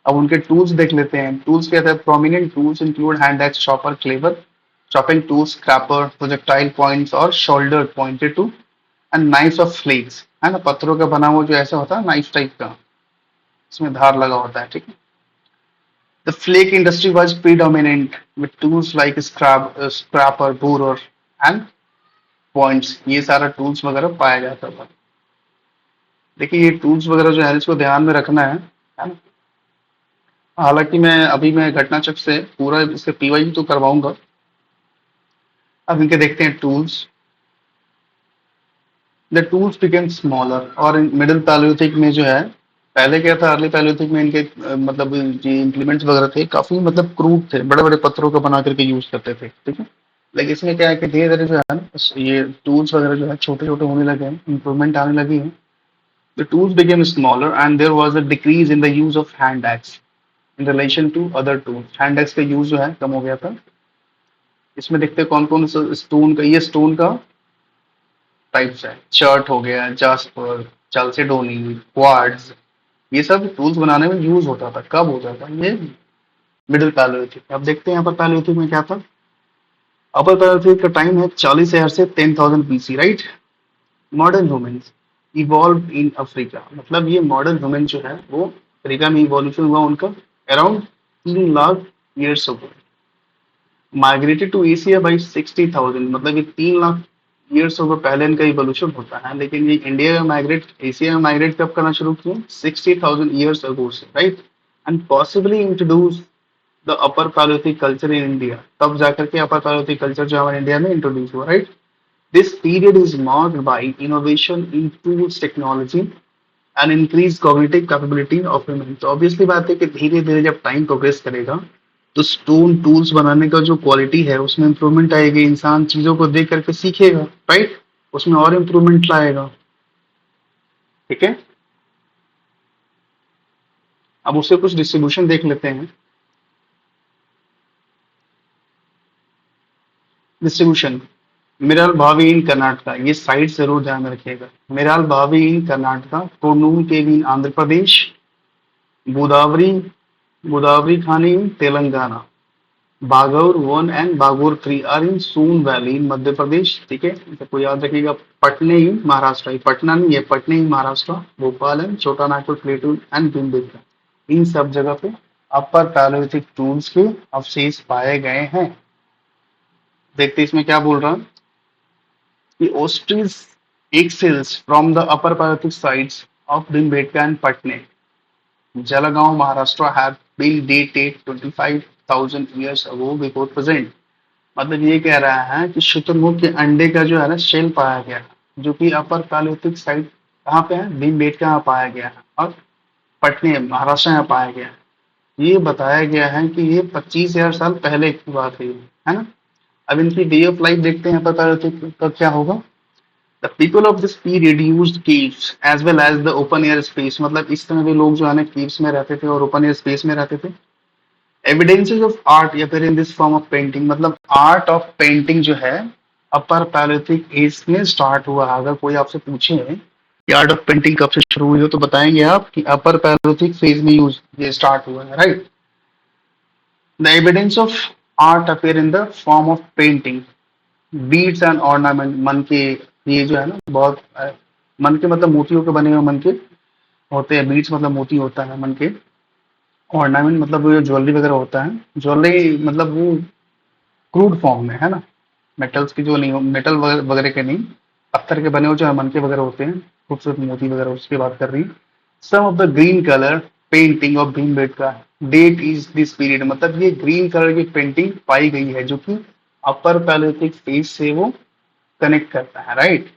अब उनके टूल्स देख लेते हैं। टूल्स क्या थे, prominent tools include hand axe, chopper, cleaver, chopping tools, scraper, projectile points और shoulder pointed tool and knifes of flakes, है ना, पत्थरों का बना हुआ जो ऐसा होता है नाइफ टाइप का, इसमें धार लगा होता है, ठीक है। The flake industry was predominant with tools like scrapper, borer and points। ये सारा टूल्स वगैरह पाया जाता था। देखिए ये टूल्स वगैरह जो है इसको ध्यान में रखना है ना। हालांकि मैं घटनाचक्र से पूरा इसके पीवाई तो करवाऊंगा। अब इनके देखते हैं tools. The tools became smaller और मिडिल पैलियोलिथिक में जो है, पहले क्या था, अर्ली पैलियोलिथिक में इनके मतलब जो इम्प्लीमेंट्स वगैरह थे काफी मतलब क्रूड थे, बड़े बड़े पत्थरों का बना करके यूज करते थे, ठीक है। लेकिन इसमें क्या है कि धीरे धीरे जो है ना, ये टूल्स वगैरह जो है छोटे छोटे होने लगे हैं, इंप्रूवमेंट आने लगी है। The tools became smaller and there was a decrease in the use of hand axe in relation to other tools. Hand axe का यूज जो है कम हो गया था। इसमें देखते हैं कौन कौन सा स्टोन का, ये स्टोन का टाइप्स है, चर्ट हो गया, जास्पर, चाल्सेडोनी, क्वार्ट्ज, ये सब टूल्स बनाने में यूज होता था। कब होता था ये? Middle Palaeolithic. अब देखते हैं अपर पैलियोलिथिक में क्या था। अपर पैलियोलिथिक का टाइम है 40,000 से 10,000 BC, right. Modern humans evolve in Africa, मतलब ये मॉडर्न ह्यूमन जो है वो अफ्रीका में इवोल्यूशन हुआ उनका around 3 lakh years ago. Migrated to Asia by 60,000, मतलब ये 3 लाख ईयर्स अगो पहले इनका इवोल्यूशन होता है। लेकिन ये इंडिया में माइग्रेट, एशिया में माइग्रेट कब करना शुरू किया? 60,000 ईयर्स अगो से, right. And possibly introduce the upper Palaeolithic culture in India, तब जाकर के अपर पैलियोलिथिक कल्चर जो हमारे इंडिया में इंट्रोड्यूस हुआ, right. This period is marked by innovation in tools technology and increase cognitive capability of human. तो obviously बात है कि धीरे धीरे जब टाइम प्रोग्रेस करेगा तो स्टोन टूल्स बनाने का जो क्वालिटी है उसमें इंप्रूवमेंट आएगी, इंसान चीजों को देख करके सीखेगा, राइट, उसमें और इंप्रूवमेंट लाएगा, ठीक है। अब उससे कुछ डिस्ट्रीब्यूशन देख लेते हैं। डिस्ट्रीब्यूशन, मिराल भावी इन कर्नाटका, ये साइट जरूर ध्यान में रखिएगा। मिराल भावी इन कर्नाटका, कोनूर केव इन Andhra Pradesh, Godavari Godavari Khani in Telangana, Bagor 1 and Bagor 3 are in Son valley in Madhya Pradesh, ठीक है। तो याद रखिएगा। पटने इन महाराष्ट्र, ये पटना नहीं है, पटने इन महाराष्ट्र, भोपाल एंड छोटा नागपुर प्लेटू एंड भीमबेटका, इन सब जगह पे अपर पैलियोलिथिक टूल्स के अवशेष पाए गए हैं। देखते हैं इसमें क्या बोल रहा है कि ostrich excels from the upper Paleolithic sites of Bhimbetka and Patna, Jalagaon, Maharashtra have been dated 25,000 years ago before present। मतलब ये कह रहा है कि शुतुरमुर्ग के अंडे का जो है ना शेल पाया गया, जो कि अपर पैलियोलिथिक साइट कहाँ पे है? भीमबेटका यहाँ पाया गया है, और पटने महाराष्ट्र यहाँ पाया गया है। ये बताया गया है कि ये 25,000 साल पहले की बात है ना। अब इनकी वे ऑफ लाइफ देखते हैं अपर पैलियोलिथिक का क्या होगा। The people of this period used caves as well as the open air space, मतलब इस समय भी लोग जो है ना caves में रहते थे और open air space में रहते थे। Evidences of art या फिर in this form of painting, मतलब art of painting जो है अपर पैलियोलिथिक एज में स्टार्ट हुआ है। अगर कोई आपसे पूछे कि आर्ट ऑफ पेंटिंग कब से शुरू हुई हो तो बताएंगे आप कि अपर पैलियोलिथिक फेज में यूज ये स्टार्ट हुआ है, right. The evidence of art appear in the form of painting, beads and ornament, मन के, ये जो है ना बहुत मन के मतलब मोतियों के बने हुए मन के होते हैं। बीड्स मतलब मोती होता है मन के। ऑर्नामेंट मतलब वो ज्वेलरी वगैरह होता है। ज्वेलरी मतलब वो क्रूड फॉर्म में है ना, मेटल्स की जो नहीं हो, मेटल वगैरह के नहीं, पत्थर के बने हुए जो मन के वगैरह होते हैं, खूबसूरत मोती वगैरह, उसकी बात कर रही है। Some of the green colour painting of Bhimbetka date is this period, मतलब ये ग्रीन कलर की पेंटिंग पाई गई है जो कि अपर पैलियोलिथिक फेज से वो कनेक्ट करता है, right.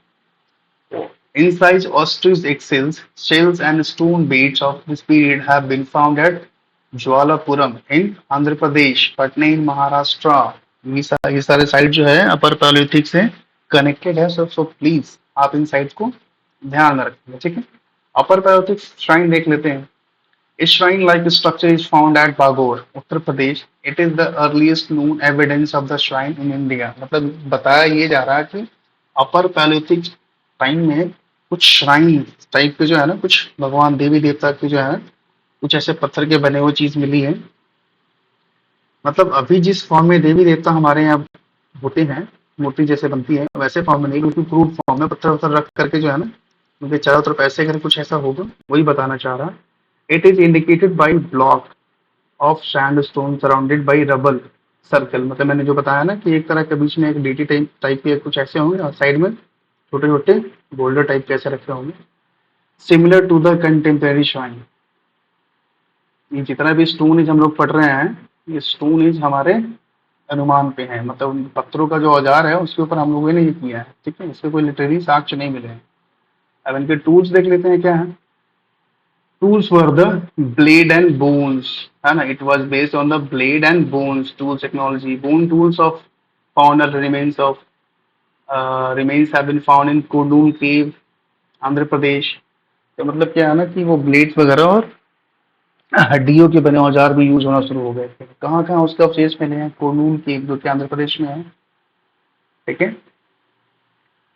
Inside ostrich excels, shells and stone beads of this period have been found at ज्वालापुरम इन आंध्र प्रदेश, पटना इन महाराष्ट्र। ये सारे साइट जो है अपर पैलियोलिथिक से कनेक्टेड है। सो प्लीज आप इन साइट को ध्यान में रखिएगा, ठीक है। अपर पैलियोलिथिक श्राइन देख लेते हैं। A shrine like structure is found at Bagor, Uttar Pradesh. It is the earliest known evidence of the shrine in India। मतलब बताया ये जा रहा है कि अपर पैलियोलिथिक टाइम में कुछ श्राइन टाइप के जो है ना, कुछ भगवान देवी देवता के जो है कुछ ऐसे पत्थर के बने हुए चीज मिली है। मतलब अभी जिस फॉर्म में देवी देवता हमारे यहाँ होते हैं, मूर्ति जैसे बनती है, वैसे फॉर्म में नहीं, बिल्कुल क्रूड फॉर्म में पत्थर वत्थर रख करके जो है ना उनके चारों तरफ ऐसे अगर कुछ ऐसा होगा, वही बताना चाह रहा है। It is indicated by block of sandstone surrounded by rubble circle। मतलब मैंने जो बताया ना कि एक तरह के बीच में एक डीटी टाइप के कुछ ऐसे होंगे और साइड में छोटे छोटे बोल्डर टाइप के ऐसे रखे होंगे, similar to the contemporary shrine. ये जितना भी स्टोन एज हम लोग पढ़ रहे हैं, ये स्टोन एज हमारे अनुमान पे है, मतलब उन पत्थरों का जो औजार है उसके ऊपर हम लोगों ने ये किया है, ठीक है, इसके कोई लिटरेरी साक्ष्य नहीं मिले हैं। अब इनके टूल्स देख लेते हैं क्या है। Tools were the blade and bones, है ना, it was based on the blade and bones tools technology, bone tools of found remains of remains have been found in Kudul cave, Andhra Pradesh. तो मतलब क्या है ना कि वो ब्लेड्स वगैरह और हड्डियों के बने औजार भी यूज होना शुरू हो गए थे। कहाँ कहाँ उसके अवशेष मिले हैं, कोनूल केव जो कि आंध्र प्रदेश में है, ठीक है।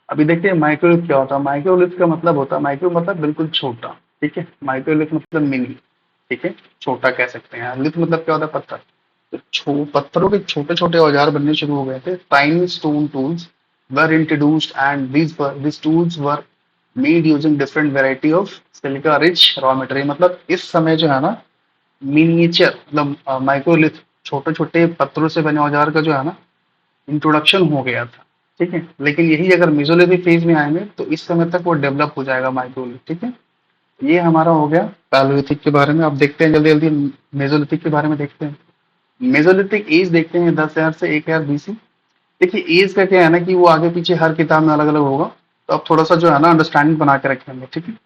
अभी देखते हैं माइक्रोलिथ क्या होता है। माइक्रोलिथ का मतलब होता है, माइक्रो मतलब बिल्कुल छोटा, ठीक है, माइक्रोलिथ मतलब मिनी, ठीक है, छोटा कह सकते हैं। लिथ मतलब क्या होता है, पत्थर। तो पत्थरों के छोटे छोटे औजार बनने शुरू हो गए थे। Tiny stone tools were introduced and these tools were made using different variety of silica rich raw material। मतलब इस समय जो है ना मिनिएचर मतलब माइक्रोलिथ छोटे छोटे पत्थरों से बने औजार का जो है ना इंट्रोडक्शन हो गया था, ठीक है। लेकिन यही अगर मेसोलिथिक फेज में आएंगे तो इस समय तक वो डेवलप हो जाएगा माइक्रोलिथ, ठीक है। ये हमारा हो गया पैलोलिथिक के बारे में। अब देखते हैं जल्दी जल्दी मेसोलिथिक के बारे में देखते हैं। मेसोलिथिक एज देखते हैं 10,000 से 1,000 बीसी। देखिए एज का क्या है ना कि वो आगे पीछे हर किताब में अलग अलग होगा, तो अब थोड़ा सा जो है ना अंडरस्टैंडिंग बना के रखेंगे, ठीक है।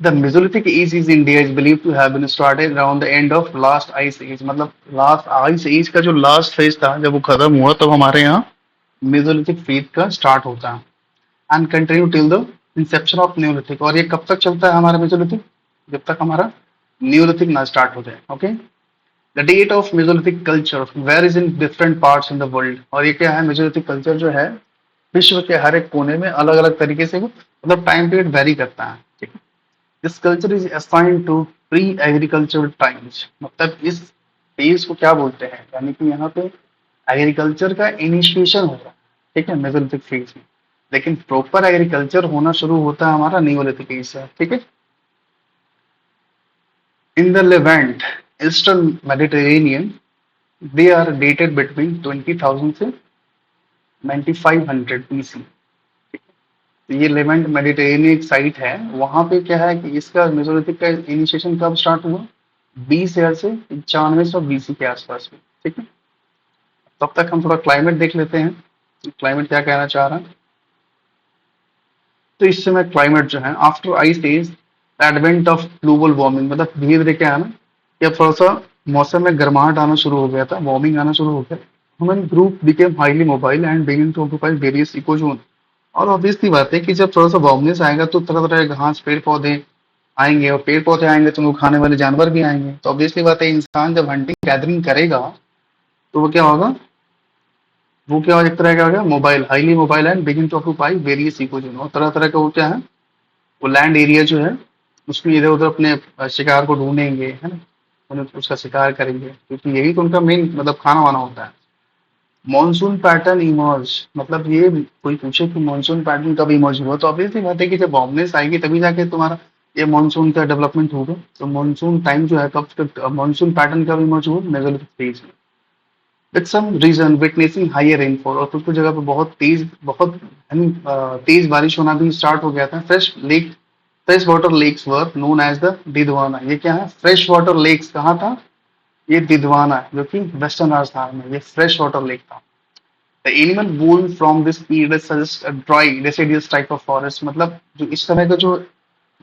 The Mesolithic age in India is believed to have been started around the end of last ice age। मतलब लास्ट आइस एज का जो लास्ट फेज था जब वो खत्म हुआ तब हमारे यहाँ मेसोलिथिक फेज का स्टार्ट होता है and continue till the Inception of Neolithic. और ये कब तक चलता है हमारा मेसोलिथिक, जब तक हमारा न्यूलिथिक ना स्टार्ट हो जाए, okay. The date of mesolithic culture varies in different parts in the world. और ये क्या है, मेसोलिथिक कल्चर जो है विश्व के हर एक कोने में अलग अलग तरीके से मतलब टाइम पीरियड वेरी करता है, ठीक है। This culture is assigned to pre agricultural times. मतलब इस फेज को क्या बोलते हैं, यानी कि यहाँ पे एग्रीकल्चर का इनिशिएशन हो रहा है, ठीक है, मेसोलिथिक फेज में। लेकिन प्रॉपर एग्रीकल्चर होना शुरू होता है हमारा नियोलिथिक एज से, ठीक है। In the Levant eastern Mediterranean they are dated between 20,000 से 9,500 BC। ये लेवेंट मेडिटेरेनियन साइट है, वहां पे क्या है कि इसका मेसोलिथिक का इनिशिएशन कब स्टार्ट हुआ, 20,000 से 9500 BC के आसपास में, ठीक है। तब तक हम थोड़ा क्लाइमेट देख लेते हैं, क्लाइमेट क्या कहना चाह रहा है। तो इस समय क्लाइमेट जो है after ice age advent of global warming, मतलब धीरे धीरे क्या है ना कि अब थोड़ा सा मौसम में गर्माहट आना शुरू हो गया था, वार्मिंग आना शुरू हो गया। Human group became highly mobile and begin to occupy various ecozone. और ऑब्वियसली बात है कि जब थोड़ा सा वार्मनेस आएगा तो तरह तरह के घास पेड़ पौधे आएंगे, और पेड़ पौधे आएंगे तो उनको खाने वाले जानवर भी आएंगे। तो ऑब्वियसली बात है इंसान जब हंटिंग गैदरिंग करेगा तो वो क्या होगा, वो क्या एक तरह का हो गया mobile, highly mobile and begin to occupy various ecozone. और तरह तरह का वो क्या है, वो लैंड एरिया जो है उसमें इधर उधर अपने शिकार को ढूंढेंगे, है ना, उन्हें उसका शिकार करेंगे, क्योंकि यही तो उनका मेन मतलब खाना वाना होता है। मॉनसून पैटर्न इमर्ज, मतलब ये कोई पूछे कि मॉनसून पैटर्न कब इमर्ज हुआ, तो ऑब्वियसली बात है कि जब वार्मनेस आएगी तभी जाके तुम्हारा ये मॉनसून का डेवलपमेंट होगा। तो मॉनसून टाइम जो है कब, मॉनसून पैटर्न कब इमर्ज हुआ, मेसोलिथिक फेज में। With some region witnessing higher rainfall, और कुछ कुछ जगह पे बहुत तेज बारिश होना भी स्टार्ट हो गया था। Fresh water lakes were known as the Didwana. ये क्या है, फ्रेश वाटर लेक्स कहाँ था, ये दिदवाना है, जो कि वेस्टर्न राजस्थान में ये फ्रेश वाटर लेक था। The animal bone from this period suggest a dry deciduous type of forest. मतलब जो इस समय का जो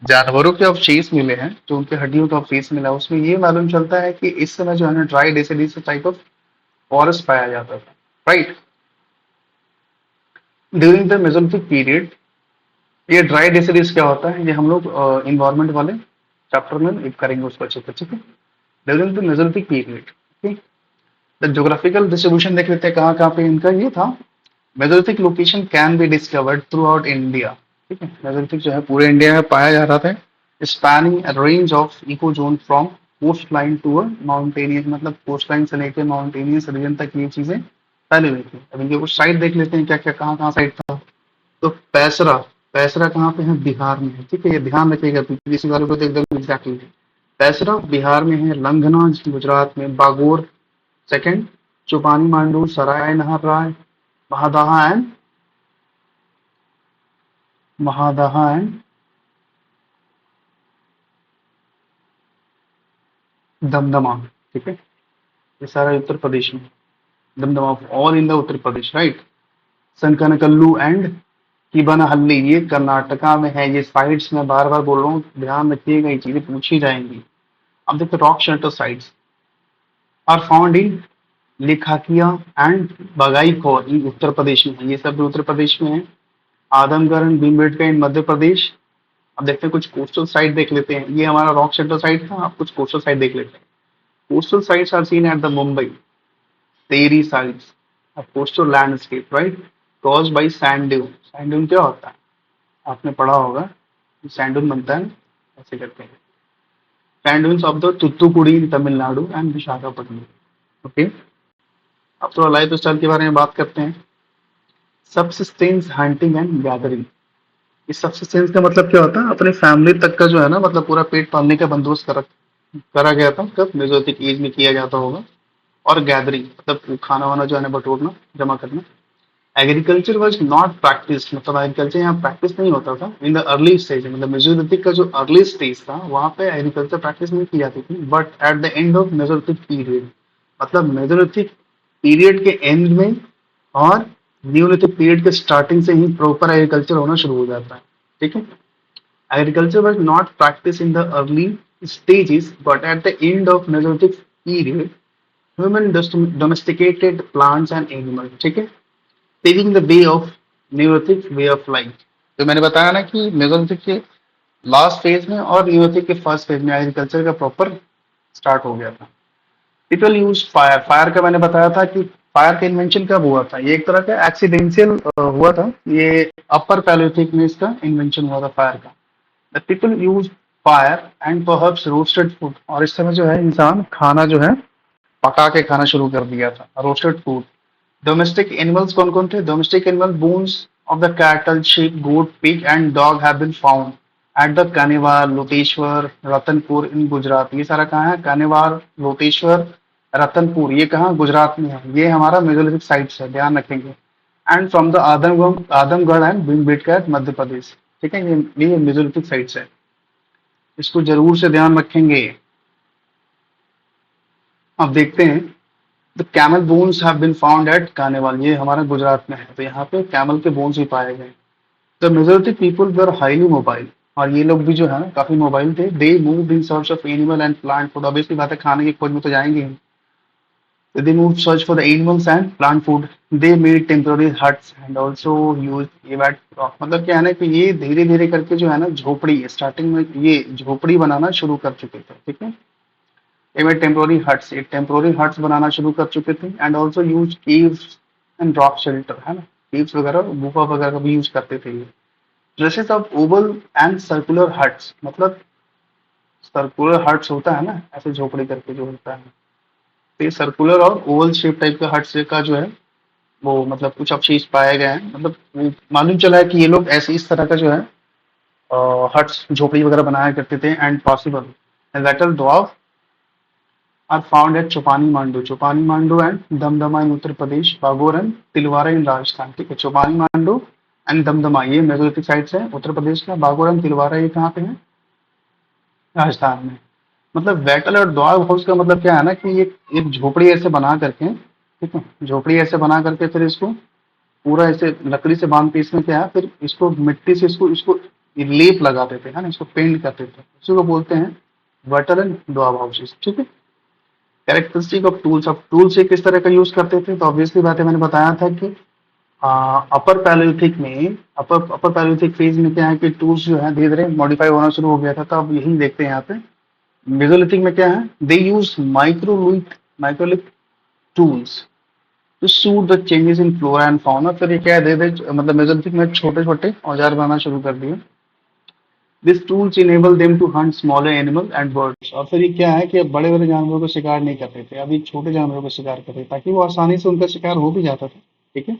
जानवरों के अवशेष मिले हैं, जो उनके हड्डियों का अवशेष मिला है, उसमें ये मालूम चलता है कि इस समय जो है ना dry deciduous type of forest पाया जाता था, right. During the Mesolithic period ये ड्राई डेसिडियस क्या होता है, ये हम लोग इन्वायरमेंट वाले चैप्टर में करेंगे उसको अच्छे से, ठीक है। ड्यूरिंग द मेसोलिथिक पीरियड, ठीक। द ज्योग्राफिकल डिस्ट्रीब्यूशन देख लेते हैं कहाँ कहाँ पे इनका ये था। Mesolithic location can be discovered through out India, ठीक है। मेसोलिथिक जो है पूरे इंडिया में पाया जा रहा था, spanning a range of eco zone from coast line to a mountainous, मतलब कोस्ट लाइन से लेकर माउंटेनियस रीजन तक ये चीजें फैली हुई थी। अब इनके कुछ साइट देख लेते हैं क्या क्या कहाँ कहाँ साइट था। तो पैसरा, पैसरा कहाँ पे है, बिहार में है, ठीक है, ये ध्यान रखिएगा किसी वाले को तो एकदम एग्जैक्टली। पैसरा बिहार में है, लंघना गुजरात में, Bagor second, Chopani Mando, Sarai Nahar Rai, Mahadaha and Mahadaha and Damdama, ठीक है, ये सारा उत्तर प्रदेश में, Damdama all in the Uttar Pradesh, right. Sanganakallu and Kibbanahalli ये कर्नाटका में है। ये साइट्स मैं बार बार बोल रहा हूँ, ध्यान रखिएगा, ये चीजें पूछी जाएंगी। अब देखो, rock shelter sites are found in Lekhahia and Baghaikhor in Uttar Pradesh में है, ये सब भी उत्तर प्रदेश में है। Adamgarh and Bhimbetka in Madhya Pradesh. अब देखते हैं, कुछ कोस्टल साइट देख लेते हैं, ये हमारा रॉक शेल्टर साइट था, अब कुछ कोस्टल साइट देख लेते हैं। Coastal sites are seen at the Mumbai teri sites, coastal landscape, right, caused by sand dune। sand dune क्या होता है, आपने पढ़ा होगा, sand dune बनता है ऐसे करते हैं। sand dunes of the Thoothukudi in Tamil Nadu and Visakhapatnam. Okay, अब थोड़ा लाइफ स्टाइल के बारे में बात करते हैं। Subsistence hunting and gathering. इस सबसिस्टेंस का मतलब क्या होता है, अपने फैमिली तक का जो है ना, मतलब पूरा पेट पालने का बंदोबस्त करा गया था, कब मेसोलिथिक एज में किया जाता होगा। और गैदरिंग मतलब वो खाना वाना जो है ना बटोरना, जमा करना। एग्रीकल्चर वॉज नॉट प्रैक्टिस, मतलब एग्रीकल्चर यहाँ प्रैक्टिस नहीं होता था इन द अर्ली स्टेज, मतलब मेसोलिथिक का जो अर्ली स्टेज था वहां पे एग्रीकल्चर प्रैक्टिस नहीं की जाती थी। But at the end of Mesolithic period, मतलब मेसोलिथिक पीरियड के एंड में और न्यूलिथिक पीरियड के स्टार्टिंग से ही प्रॉपर एग्रीकल्चर होना शुरू हो जाता है, ठीक है। Agriculture was not practice in the early stages, but at the end of Mesolithic period, human domesticated plants and animals, ठीक है, paving the way of Neolithic way of life। तो मैंने बताया ना कि मेसोलिथिक के लास्ट फेज में और न्यूलिथिक के फर्स्ट फेज में एग्रीकल्चर का प्रॉपर स्टार्ट हो गया था। पीपल यूज फायर, फायर का मैंने बताया था कि फायर का इन्वेंशन कब हुआ था, ये एक तरह का एक्सीडेंशियल हुआ था, ये अपर पैलियोलिथिक में इसका इन्वेंशन हुआ था फायर का। The people use fire and perhaps roasted food, और इस समय जो है इंसान खाना जो है पका के खाना शुरू कर दिया था, रोस्टेड फूड। डोमेस्टिक एनिमल्स कौन कौन थे, domestic animal bones of the cattle, sheep, goat, pig and dog have been found at the Kanewal, Loteshwar, Ratanpur in Gujarat. ये सारा कहाँ है, कानेवार, लोटेश्वर, रतनपुर, ये कहाँ गुजरात में है, ये हमारा मेसोलिथिक साइट्स है, ध्यान रखेंगे। And from the Adamgarh and Bhimbetka Madhya Pradesh, ठीक है, ये मेसोलिथिक साइट्स है, इसको जरूर से ध्यान रखेंगे। अब देखते हैं, the camel bones have been found at Kanewal, ये हमारा गुजरात में है, तो यहाँ पे कैमल के बोन्स भी पाए गए। The majority people were highly mobile, और ये लोग भी जो है ना काफी मोबाइल थे। They move in search of animal and plant food, obviously बात है, खाने की खोज में तो जाएंगे ही। They move search for the animals and plant food. They made temporary huts and also use एवाट, मतलब क्या है ना कि ये धीरे धीरे करके जो है ना झोपड़ी, स्टार्टिंग में ये झोपड़ी बनाना शुरू कर चुके थे, ठीक है। they made temporary huts, एक टेम्पोररी हट्स बनाना शुरू कर चुके थे। And also use caves and drop shelter, है ना, केव्स वगैरह, गुफा वगैरह का भी यूज करते थे ये। Traces of Oval and circular huts, मतलब सर्कुलर हट्स होता है ना, ऐसे झोपड़ी करके जो होता है, तो ये सर्कुलर और ओवल शेप टाइप का हट्स का जो है वो मतलब कुछ अवशेष पाए गए हैं, मतलब वो मालूम चला है कि ये लोग ऐसे इस तरह का जो है हट्स झोपड़ी वगैरह बनाया करते थे। And possible later dwarf are found at Chopani Mando and Damdama in Uttar Pradesh, Bagor and Tilwara in Rajasthan, ठीक है। चौपानी मांडू एंड दमदमा ये मेसोलिथिक साइट्स है उत्तर प्रदेश का, बागोर एंड तिलवारा ये कहाँ पे है, राजस्थान में। मतलब वेटल और डॉग हाउस का मतलब क्या है ना कि ये एक झोपड़ी ऐसे बना करके, ठीक है, झोपड़ी ऐसे बना करके फिर इसको पूरा ऐसे लकड़ी से बांध के इसमें क्या है, फिर इसको मिट्टी से इसको इसको लेप लगा देते हैं ना, इसको पेंट करते थे, उसी को बोलते हैं वेटल एंड डॉग हाउसेस, ठीक है। कैरेक्टरिस्टिक ऑफ टूल्स, अब टूल्स ये किस तरह का यूज करते थे, तो ऑब्वियसली बात है, मैंने बताया था कि अपर पैलियोलिथिक में, अपर पैलियोलिथिक फेज में क्या है कि टूल्स जो है धीरे धीरे मॉडिफाई होना शुरू हो गया था, तो अब यही देखते हैं यहाँ पे। मेसोलिथिक में क्या है, they use microlith tools to suit the changes in flora and fauna. फिर ये क्या है, धीरे धीरे मतलब मेसोलिथिक में छोटे छोटे औजार बनाना शुरू कर दिए। This tools enable them to hunt smaller animal and birds, और फिर ये क्या है कि अब बड़े बड़े जानवरों को शिकार नहीं करते थे, अभी छोटे जानवरों को शिकार करते थे, ताकि वो आसानी से उनका शिकार हो भी जाता था, ठीक है।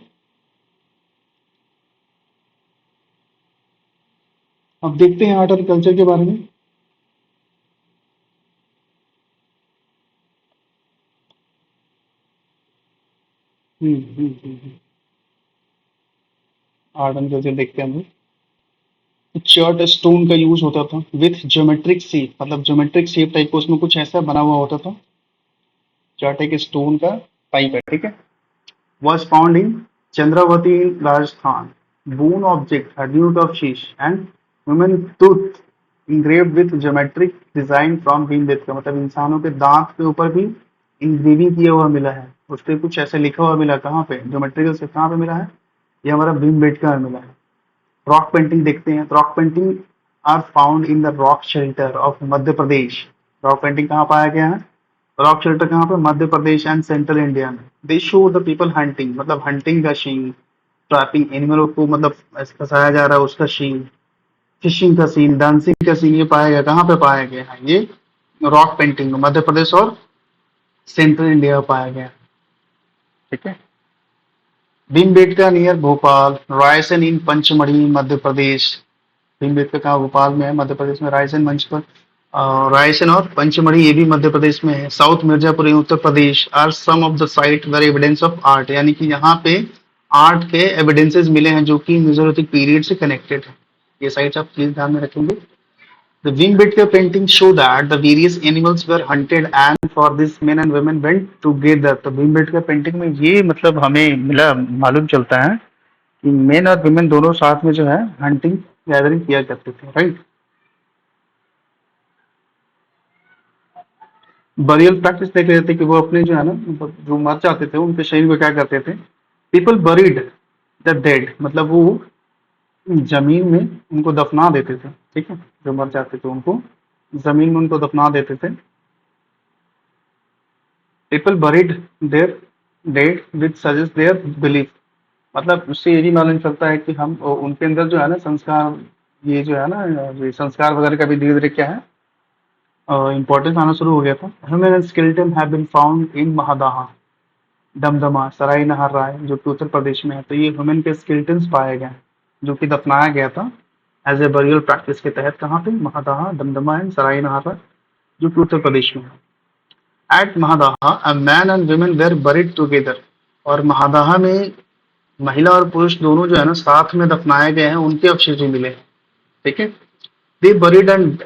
अब देखते हैं आर्ट और कल्चर के बारे में। आर्ट एंड कल्चर देखते हैं हम लोग। चर्ट स्टोन का यूज होता था विथ ज्योमेट्रिक शेप, मतलब ज्योमेट्रिक शेप टाइप का उसमें कुछ ऐसा बना हुआ होता था। चर्ट एक स्टोन का टाइप है, ठीक है। was found in Chandravati in Rajasthan. Bone object, adute of sheesh and human tooth engraved with geometric design from Bhimbetka, मतलब इंसानों के दांत के ऊपर भी इंग्रेविंग किया हुआ मिला है, उस पर कुछ ऐसे लिखा हुआ मिला। कहाँ पे ज्योमेट्रिकल से कहाँ पे मिला है? ये हमारा भीमबेटका में मिला है। रॉक पेंटिंग देखते हैं, rock painting are found in the rock shelter of Madhya Pradesh. Rock painting कहाँ पाया गया है? रॉक शेल्टर कहाँ पे? Madhya Pradesh and central India में। They show the people hunting, मतलब हंटिंग का सीन, ट्रैपिंग एनिमलों को, मतलब ऐसे फंसाया जा रहा है उसका सीन, फिशिंग का सीन, डांसिंग का सीन, ये पाया गया। कहाँ पे पाया गया है ये? रॉक पेंटिंग में मध्य प्रदेश और सेंट्रल इंडिया में पाया गया, ठीक है। भीमबेटका नियर भोपाल, रायसेन इन पंचमढ़ी मध्य प्रदेश। भीमबेटका कहाँ? भोपाल में है, मध्य प्रदेश में, रायसेन मंच पर। रायसेन और पंचमढ़ी ये भी मध्य प्रदेश में है। South Mirzapur in Uttar Pradesh are some of the site were evidence of art, यानी कि यहाँ पे आर्ट के एविडेंसेस मिले हैं जो कि मेसोलिथिक पीरियड से कनेक्टेड है। ये साइट्स आप प्लीज ध्यान में रखेंगे। The Wingbeaker painting show that the various animals were hunted and for this men and women went together। तो Wingbeaker painting में ये मतलब हमें मिला, मालूम चलता है कि मेन और वुमेन दोनों साथ में जो है हंटिंग गैदरिंग किया करते थे, राइट। बरियल प्रैक्टिस देख रहे थे कि वो अपने जो है ना, मतलब जो मर जाते थे उनके शरीर में क्या करते थे? पीपल बरीड द डेड, मतलब वो जमीन में उनको दफना देते थे, ठीक है। जो मर जाते थे उनको जमीन में उनको दफना देते थे। People buried their dead with suggest their belief, मतलब उससे ये भी मालूम चलता है कि हम उनके अंदर जो है ना संस्कार, ये जो है ना, ये संस्कार वगैरह का भी धीरे धीरे क्या है इम्पोर्टेंस आना शुरू हो गया था। Human skeleton have been found in Mahadaha, Damdama, Sarai Nahar Rai, जो कि उत्तर प्रदेश में है। तो ये ह्यूमन के स्केलेटन्स पाए गए हैं जो कि दफनाया गया था एज ए बरियल प्रैक्टिस के तहत। कहाँ पे? महादाहा, दमदमा एंड सराय नहर राय, जो कि उत्तर प्रदेश में है। At Mahadaha a man and women were buried together, और महादाहा में महिला और पुरुष दोनों जो है ना साथ में दफनाए गए हैं, उनके अवशेष भी मिले हैं, ठीक है। They buried and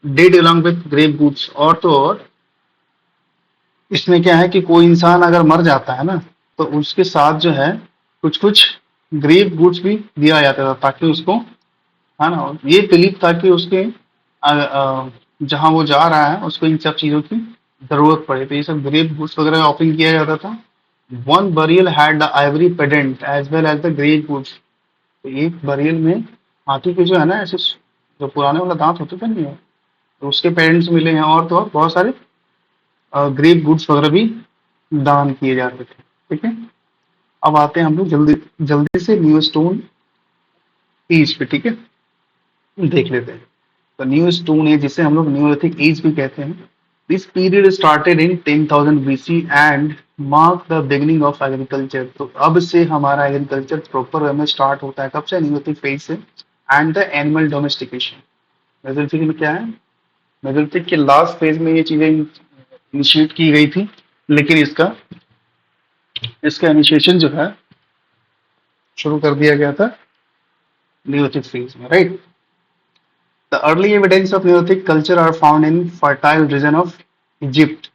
dead along with grave goods, और तो और इसमें क्या है कि कोई इंसान अगर मर जाता है ना तो उसके साथ जो है कुछ कुछ ग्रेव गुड्स भी दिया जाता था ताकि उसको, है ना, ये बिलीव था कि उसके जहाँ वो जा रहा है उसको इन सब चीजों की जरूरत पड़े, तो ये सब ग्रेव गुड्स वगैरह ऑफरिंग किया जाता था। One burial had the ivory pendant as well as the grave goods. तो एक बरियल में हाथी के जो है ना ऐसे जो पुराने वाला दांत होते थे नहीं है, तो उसके पेरेंट्स मिले हैं, और तो और बहुत सारे ग्रेव गुड्स वगैरह भी दान किए जाते थे, ठीक है। अब आते हैं हम लोग जल्दी जल्दी से न्यू स्टोन एज पे, ठीक है, देख लेते हैं। तो न्यू स्टोन एज, जिसे हम लोग न्यूलिथिक एज भी कहते हैं, this period started in 10,000 BC and mark the beginning of agriculture. तो अब से हमारा एग्रीकल्चर प्रॉपर वे में स्टार्ट होता है। कब से? न्यूलिथिक फेज से। And the animal domestication, Mesolithic में क्या है? मेसोलिथिक के लास्ट फेज में ये चीजें इनिशिएट की गई थी, लेकिन इसका इसका इनिशिएशन जो है शुरू कर दिया गया था न्यूलिथिक फेज में, right. The early evidence of neolithic culture are found in fertile region of Egypt,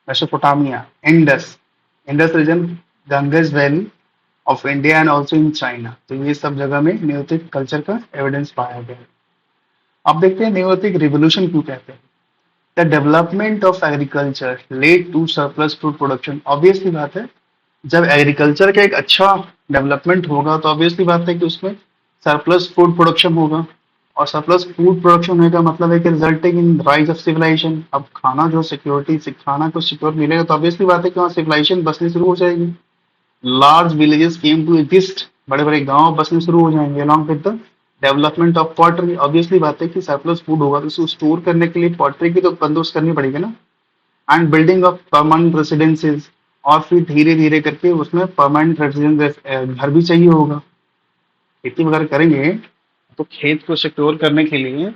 Mesopotamia, Indus Indus region, Ganges valley of India and also in China. तो ये सब जगह में न्यूलिथिक कल्चर का एविडेंस पाया गया। अब देखते हैं न्यूलिथिक रिवोल्यूशन क्यों कहते हैं। The development of agriculture led to surplus food production. Obviously बात है, जब एग्रीकल्चर का एक अच्छा डेवलपमेंट होगा तो ऑब्वियसली बात है कि उसमें सरप्लस फूड प्रोडक्शन होगा, और सरप्लस फूड प्रोडक्शन होने का मतलब है कि resulting in rise of civilisation. अब खाना जो सिक्योरिटी से खाना को सिक्योर मिलेगा तो ऑब्वियसली बात है कि वहाँ सिविलाइजेशन बसनी शुरू हो जाएगी। Large villages came to exist, बड़े बड़े गांव बसने शुरू हो जाएंगे along with the development of pottery. Obviously बात है कि सरप्लस फूड होगा तो उसको स्टोर करने के लिए पॉटरी की तो बंदोबस्त करनी पड़ेगी ना। एंड बिल्डिंग ऑफ परमानेंट रेसिडेंसेज, और फिर धीरे धीरे करके उसमें परमानेंट रेसिडेंस घर भी चाहिए होगा। खेती वगैरह करेंगे तो खेत को सिक्योर करने के लिए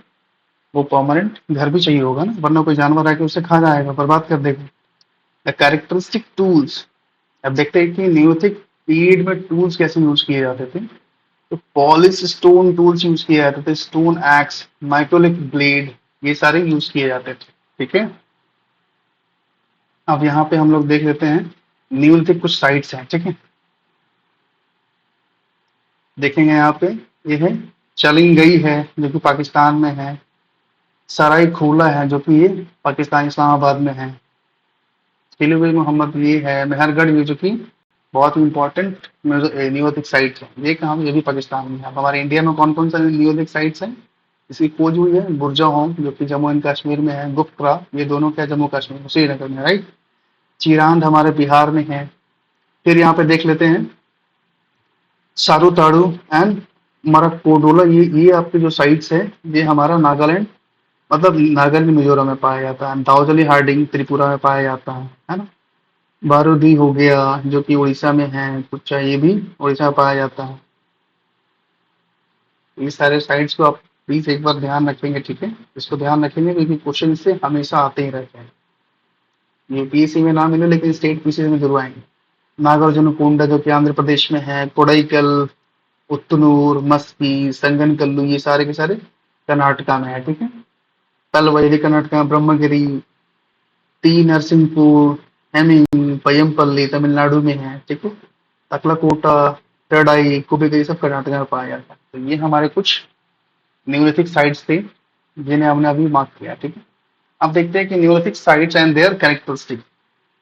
वो परमानेंट घर भी चाहिए होगा ना, वरना कोई जानवर आके उसे खा जाएगा, बर्बाद कर देगा। द कैरेक्टरिस्टिक टूल्स, अब देखते हैं कि न्यूलिथिक पीरियड में टूल्स कैसे यूज किए जाते थे। तो पॉलिश स्टोन टूल्स यूज किए जाते थे, स्टोन एक्स, माइक्रोलिक ब्लेड, ये सारे यूज किए जाते थे। ठीक है, अब यहाँ पे हम लोग देख लेते हैं न्यूलिथिक कुछ साइट्स हैं। ठीक है, देखेंगे यहाँ पे, ये है चलिंगई है जो कि पाकिस्तान में है, सराय खोला है जो कि ये पाकिस्तान इस्लामाबाद में है, किले मोहम्मद ये है, मेहरगढ़ ये जो कि बहुत इंपॉर्टेंट नियोलिथिक साइट्स है, ये कहाँ, ये भी पाकिस्तान में है। अब हमारे इंडिया में कौन कौन सा नियोलिथिक साइट्स हैं, इसकी खोज हुई है बुर्जा होम जो कि जम्मू एंड कश्मीर में है, गुप्तरा ये दोनों क्या जम्मू कश्मीर श्रीनगर में, राइट। चिरांद हमारे बिहार में है। फिर यहाँ पे देख लेते हैं सारूताड़ू एंड मरकपोडोला, ये आपके जो साइट्स है ये हमारा नागालैंड, मतलब नागालैंड मिजोरम में पाया जाता है। दाऊदली हार्डिंग त्रिपुरा में पाया जाता है ना। बारूदी हो गया जो कि उड़ीसा में है, कुछ ये भी उड़ीसा में पाया जाता है। ये सारे साइट्स को आप प्लीज एक बार ध्यान रखेंगे, ठीक है, इसको ध्यान रखेंगे क्योंकि क्वेश्चन से हमेशा आते ही रहते हैं। यूपीएससी में ना मिले लेकिन स्टेट पीसीएस में जरूर आएंगे। नागार्जुन कोंडा जो कि आंध्र प्रदेश में है, कोडाईकल, उत्तनूर, मस्की, संगनकल्लू ये सारे के सारे कर्नाटका में है। ठीक है, पलवैली कर्नाटका, ब्रह्मगिरी, टी नरसिंहपुर, हेमिंग, पय्यमपल्ली तमिलनाडु में है। ठीक है, तकलाकोटा, टडाई, कुबेक ये सब कर्नाटक में पाया जाता है। तो ये हमारे कुछ न्यूलिथिक साइट्स थे जिन्हें हमने अभी मार्क किया। ठीक है, अब देखते हैं कि neolithic sites and their characteristic.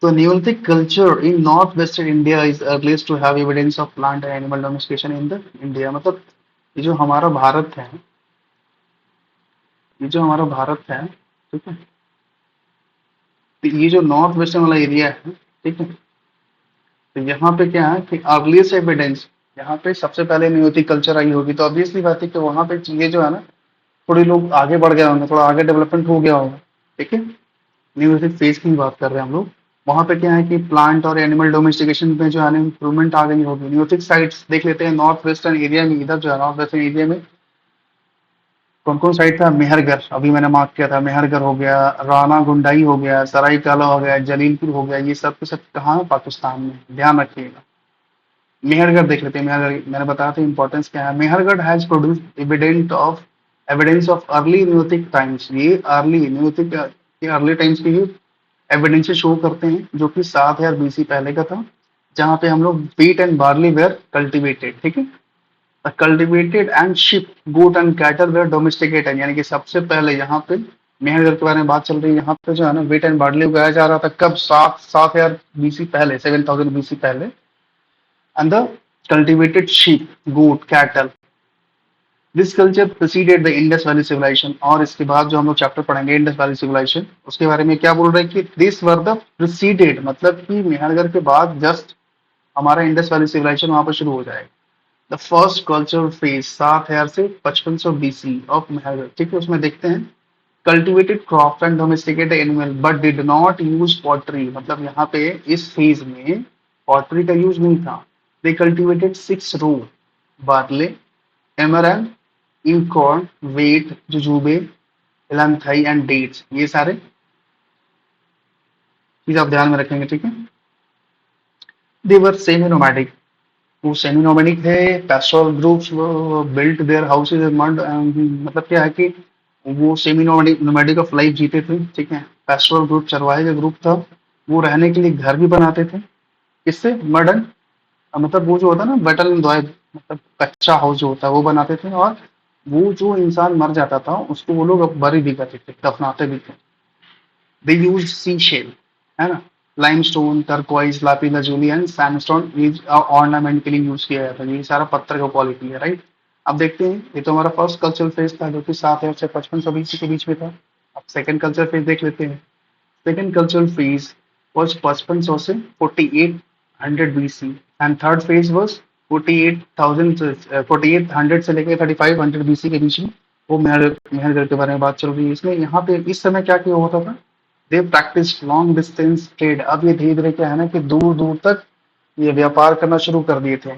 तो neolithic culture in north western India is earliest to have evidence of plant and animal domestication in the India. मतलब ये जो हमारा भारत है, ये जो हमारा भारत है, ठीक है, तो ये जो नॉर्थ वेस्टर्न वाला एरिया है, ठीक है, तो यहाँ पे क्या है कि अर्लीस्ट एविडेंस, यहाँ पे सबसे पहले न्यूलिथिक कल्चर आई होगी, तो ऑब्वियसली बात है कि वहाँ पे चीजें जो है ना थोड़ी लोग आगे बढ़ गए होंगे, थोड़ा आगे डेवलपमेंट हो गया होगा। ठीक है, न्यूलिथिक फेज की बात कर रहे हैं हम लोग। वहाँ पे क्या है कि प्लांट और एनिमल डोमेस्टिकेशन में जो है ना इम्प्रूवमेंट आ गई होगी। न्यूलिथिक साइट्स देख लेते हैं नॉर्थ वेस्टर्न एरिया में, इधर जो है नॉर्थ वेस्टर्न एरिया में कौन कौन साइट था, मेहरगढ़ अभी मैंने मार्क किया था, मेहरगढ़ हो गया, राणा गुंडाई हो गया, सराय काला हो गया, जलीलपुर हो गया, ये सब के सब कहाँ है, पाकिस्तान में, ध्यान रखिएगा। मेहरगढ़ देख लेते हैं, मेहरगढ़ मैंने बताया था इंपॉर्टेंस क्या है। Mehrgarh has produce evidence of early Neolithic times, ये अर्ली न्यूलिथिक के अर्ली टाइम्स के एविडेंसेस शो करते हैं जो कि 7000 बीसी पहले का था, जहाँ पे हम लोग wheat and barley were cultivated. ठीक है, cultivated and sheep goat and cattle were domesticated, यानी कि सबसे पहले यहाँ पे मेहरगढ़ के बारे में बात चल रही है। यहाँ पे जो है ना wheat एंड बार्ली उगाया जा रहा था, कब, 7000 बीसी पहले, 7000 बीसी पहले। And the cultivated sheep goat cattle, this culture preceded the Indus valley civilisation. और इसके बाद जो हम लोग चैप्टर पढ़ेंगे इंडस वैली सिविलाइजेशन, उसके बारे में क्या बोल रहे हैं कि दिस वर द प्रीसीडेड, मतलब कि मेहरगढ़ के बाद जस्ट हमारा इंडस वैली सिविलाइजेशन वहां पर शुरू हो जाएगा। द फर्स्ट कल्चरल फेज 7000 से 5500 बीसी ऑफ मेहरगढ़। ठीक है, उसमें देखते हैं cultivated crop and domesticated animal but did not use pottery, मतलब यहाँ पे इस फेज में पॉटरी का यूज नहीं था। They cultivated 6 row, barley, emmer, einkorn, wheat, jujube, ilanthai and dates, ये सारे चीज आप ध्यान में रखेंगे। ठीक है, देवर सेमी नोमैडिक, वो सेमी नोमैडिक है। Pastoral groups built their houses in mud, मतलब क्या है कि वो semi nomadic nomadic of life जीते थे। ठीक है, पेस्टोरल ग्रुप चरवाहे का ग्रुप था, वो रहने के लिए घर भी बनाते थे, किससे, मडन, मतलब वो जो होता है ना बटल मतलब कच्चा हाउस जो होता है वो बनाते थे, और वो जो इंसान मर जाता था उसको वो लोग बरी भी करते थे, दफनाते भी थे। दे यूज सी शेल, है ना, limestone, turquoise, lapis lazuli and sandstone is ornament के लिए यूज किया जाता है। ये सारा पत्थर का क्वालिटी है, राइट। अब देखते हैं, ये तो हमारा फर्स्ट कल्चरल फेज था जो कि 7000 से 5500 बीसी के बीच में था। अब सेकंड कल्चरल फेज देख लेते हैं। सेकंड कल्चरल फेज was 5500 से 4800 BC and third phase was 4800 से लेकर 3500 BC के बीच में, वो मेहरगढ़ के बारे में बात चल रही है। इसमें यहाँ पे इस समय क्या किया होता था, they practice long distance trade. अब ये धीरे धीरे क्या है ना कि दूर दूर तक ये व्यापार करना शुरू कर दिए थे।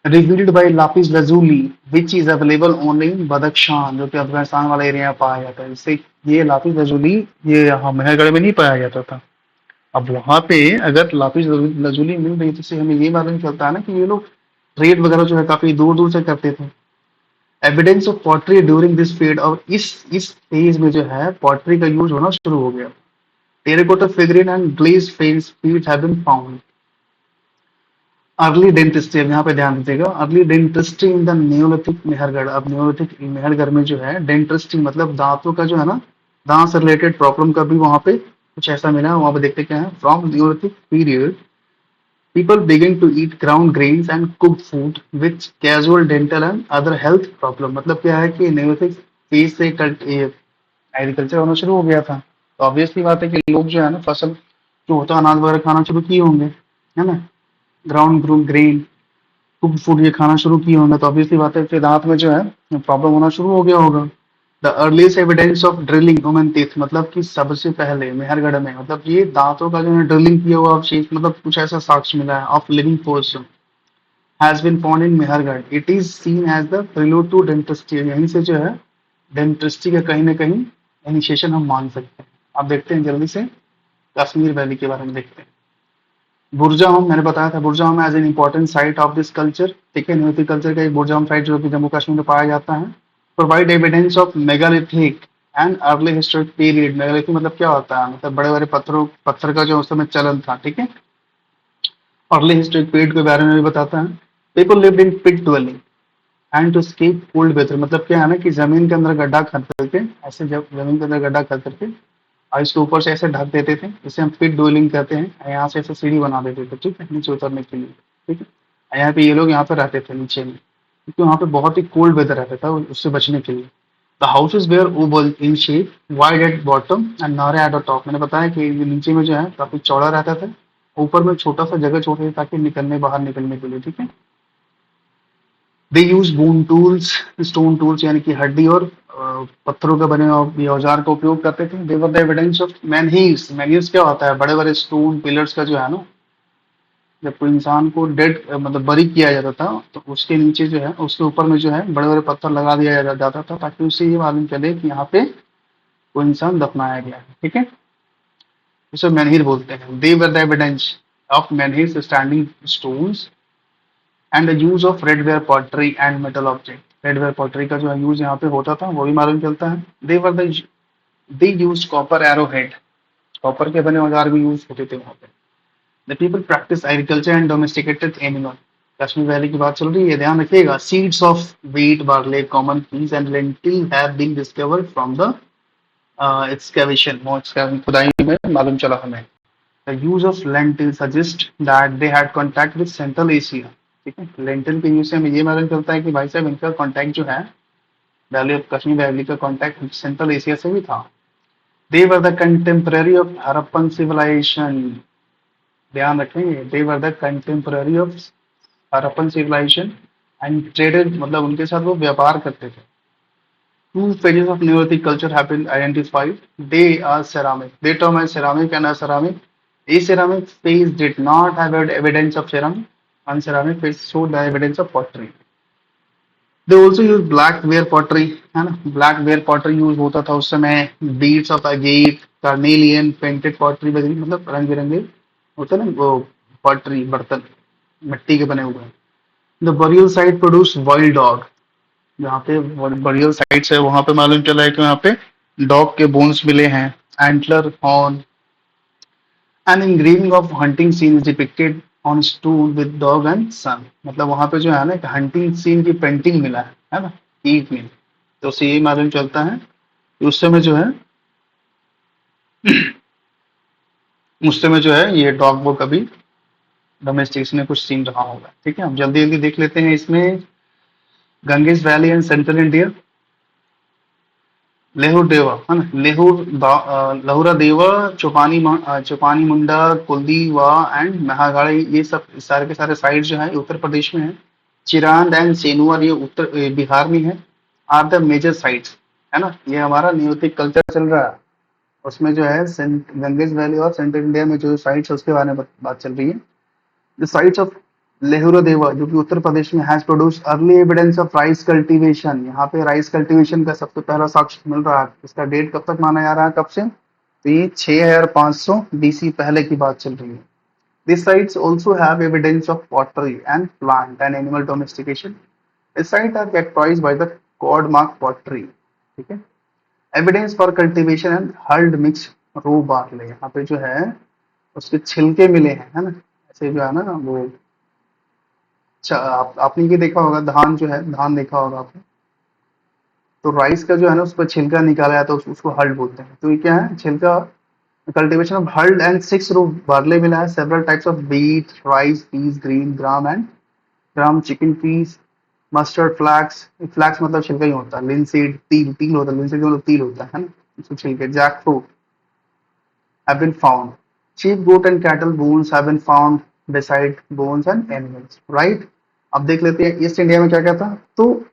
Revealed by lapis lazuli which is available only in Badakhshan, जो कि अफगानिस्तान वाला एरिया में पाया जाता है। इससे ये लापिस लजूली ये यहाँ मेहरगढ़ में नहीं पाया जाता था। अब वहां पे अगर लापिस लजूली मिल रही है तो इससे हमें ये मालूम चलता है ना कि ये लोग ट्रेड वगैरह जो है काफी दूर दूर से करते थे। Evidence of pottery during this period, और इस फेज में जो है पॉटरी का यूज होना शुरू हो गया। Terracotta figurine and glaze face feet have been found. Early dentistry, अब यहाँ पे ध्यान दीजिएगा, early dentistry in the neolithic Mehrgarh. अब नियोलिथिक मेहरगढ़ में जो है डेंटिस्ट्री मतलब दांतों का जो है ना, दांत से रिलेटेड प्रॉब्लम का भी वहां पे कुछ ऐसा मिला। वहां पे देखते क्या है, from Neolithic period people begin to eat ground grains and cooked food with casual dental and other health problem। मतलब क्या है कि नियोलिथिक फेज से एग्रीकल्चर होना शुरू हो गया था, तो ऑब्वियसली बात है कि लोग जो है ना फसल जो होता है अनाज वगैरह खाना शुरू किए होंगे, है ना, ग्राउंड ग्रेन कुक फूड ये खाना शुरू किए होंगे, तो ऑब्वियसली बात है फिर दांत में जो है प्रॉब्लम होना शुरू हो गया होगा। The earliest evidence of drilling human teeth, मतलब कि सबसे पहले मेहरगढ़ में मतलब ये दांतों का जो है ड्रिलिंग किया हुआ अवशेष, मतलब कुछ ऐसा साक्ष्य मिला है of living person has been found in Mehrgarh. It is seen as the prelude to dentistry, यहीं से जो है डेंटिस्ट्री का कहीं ना कहीं इनिशिएशन हम मान सकते हैं। आप देखते हैं जल्दी से कश्मीर वैली के बारे में देखते हैं। बुरजा होम, मैंने बताया था Burzahom as an important site of this culture, ठीक है, न्यूथी कल्चर का एक बुरजा होम साइट जो कि जम्मू कश्मीर में पाया जाता है। Provide evidence of megalithic and early historic period. Megalithic मतलब क्या होता है, मतलब बड़े बड़े पत्थर का जो उस समय चलन था, ठीक है। अर्ली हिस्टोरिक पीरियड के बारे में भी बताता है। People lived in pit dwelling and to escape cold weather, मतलब क्या है ना कि जमीन के अंदर गड्ढा खन करके, ऐसे जब जमीन के अंदर गड्ढा कर करके और इसके ऊपर से ऐसे ढक देते थे, इसे हम पिट डोलिंग कहते हैं। यहाँ से ऐसे सीढ़ी बना देते थे, ठीक है, नीचे उतरने के लिए, ठीक है। यहाँ पे ये लोग यहाँ पे रहते थे नीचे में, क्योंकि वहाँ पे बहुत ही कोल्ड वेदर रहता था उससे बचने के लिए। The houses were oval in shape, wide at bottom and narrow at the top. मैंने बताया कि ये नीचे में जो है काफी चौड़ा रहता था, ऊपर में छोटा सा जगह छोड़ते थे ताकि निकलने बाहर निकलने के लिए, ठीक है। They use bone tools, stone tools यानी कि हड्डी और पत्थरों के बने हुए औजार का उपयोग करते थे। They were the evidence of मैनहीव्स। मैनहीव्स क्या होता है, बड़े बड़े स्टोन पिलर्स का जो है ना, जब कोई इंसान को डेड मतलब बरी किया जाता था तो उसके नीचे जो है उसके ऊपर में जो है बड़े बड़े पत्थर लगा दिया जाता था ताकि उससे ये मालूम चले कि यहाँ पे कोई इंसान दफनाया गया है, ठीक है। इसे मैनहीर बोलते हैं। They were the evidence of menhirs standing stones and the use of redware pottery and metal object. Redware pottery का जो यूज यहाँ पे होता था वो भी मालूम चलता है। They use copper arrow head, copper के बने औजार भी यूज होते थे वहाँ पे। The people practice agriculture and domesticated animal. Kashmir valley की बात चल रही है, ध्यान रखिएगा। Seeds of wheat, barley, common peas and lentil have been discovered from the excavation, खुदाई में मालूम चला हमें। The use of lentil suggests that they had contact with Central Asia, ठीक है। लेंटिल के यूज से हमें ये मालूम चलता है कि भाई साहब इनका कांटेक्ट जो है वैली ऑफ कश्मीर वैली का कांटेक्ट सेंट्रल एशिया से भी था। They were the contemporary of Harappan civilisation, ध्यान रखेंगे। They were the contemporary of Harappan civilisation and traded, मतलब उनके साथ वो व्यापार करते थे। Two phases of Neolithic culture have been identified. They are ceramic. They term as ceramic and aceramic. A ceramic phase did not have evidence of ceramic, and ceramic phase showed the evidence of pottery. They also use blackware pottery, है ना। blackware pottery use होता था उस समय। beads of agate, carnelian, painted pottery वगैरह, मतलब रंग बिरंगे होते ना वो pottery बर्तन मिट्टी के बने हुए। The burial site produced wild dog, जहाँ पे बरियल साइट्स है वहां पे मालूम चला है कि वहाँ पे डॉग के बोन्स मिले हैं। Antler, horn and engraving of hunting scene depicted on stone with dog and sun, मतलब वहां पे जो है ना एक हंटिंग सीन की पेंटिंग मिला है ना, ईंट में। तो उससे यही मालूम चलता है कि उस समय जो है ये डॉग वो कभी डोमेस्टिकेशन में कुछ सीन रहा होगा, ठीक है। हम जल्दी जल्दी देख लेते हैं इसमें। Ganges valley and central India, Lahuradewa, है ना, लहुरा देवा, चौपानी मुंडा, कुलदीवा एंड महागाड़ी, ये सब सारे के सारे साइड जो है उत्तर प्रदेश में है। चिरांद एंड सेनुअर ये उत्तर बिहार में है। आर द मेजर साइट्स, है ना। ये हमारा नियोलिथिक कल्चर चल रहा है, उसमें जो है गंगेज वैली और सेंट्रल इंडिया में जो साइट्स है उसके बारे में बात चल रही है। द साइट्स ऑफ लेहुरदेवा जो कि उत्तर प्रदेश में has produce early evidence of rice cultivation. यहाँ पे राइस कल्टीवेशन का सबसे पहला साक्ष्य मिल रहा है। इसका डेट कब तक माना जा रहा है, कब से, तो ये 6500 BC पहले की बात चल रही है। These sites also have evidence of pottery and plant and animal domestication. These sites are characterized by the chord mark pottery. ठीक है, evidence for cultivation and hulled six row barley, यहाँ पे जो है उसके छिलके मिले हैं, है ना, ऐसे जो है ना वो। अच्छा, आपने ये देखा होगा धान जो है, धान देखा होगा आपने, तो राइस का जो है ना उस पर छिलका निकाला जाता है, उसको हल्ड बोलते हैं। तो ये क्या है, छिलका। Cultivation of hulled and 6 row barley मिला है। Several types of wheat, rice, peas, green gram and gram, chicken peas, mustard flax, flax मतलब छिलका ही होता है, लिनसीड, तिल, तिल होता है, लिनसीड मतलब तिल होता है ना, उसको छिलके, jackfruit have been found. Sheep, goat and cattle bones have been found beside bones and animals. Right? अब देख लेते हैं ईस्ट इंडिया में क्या क्या था। तो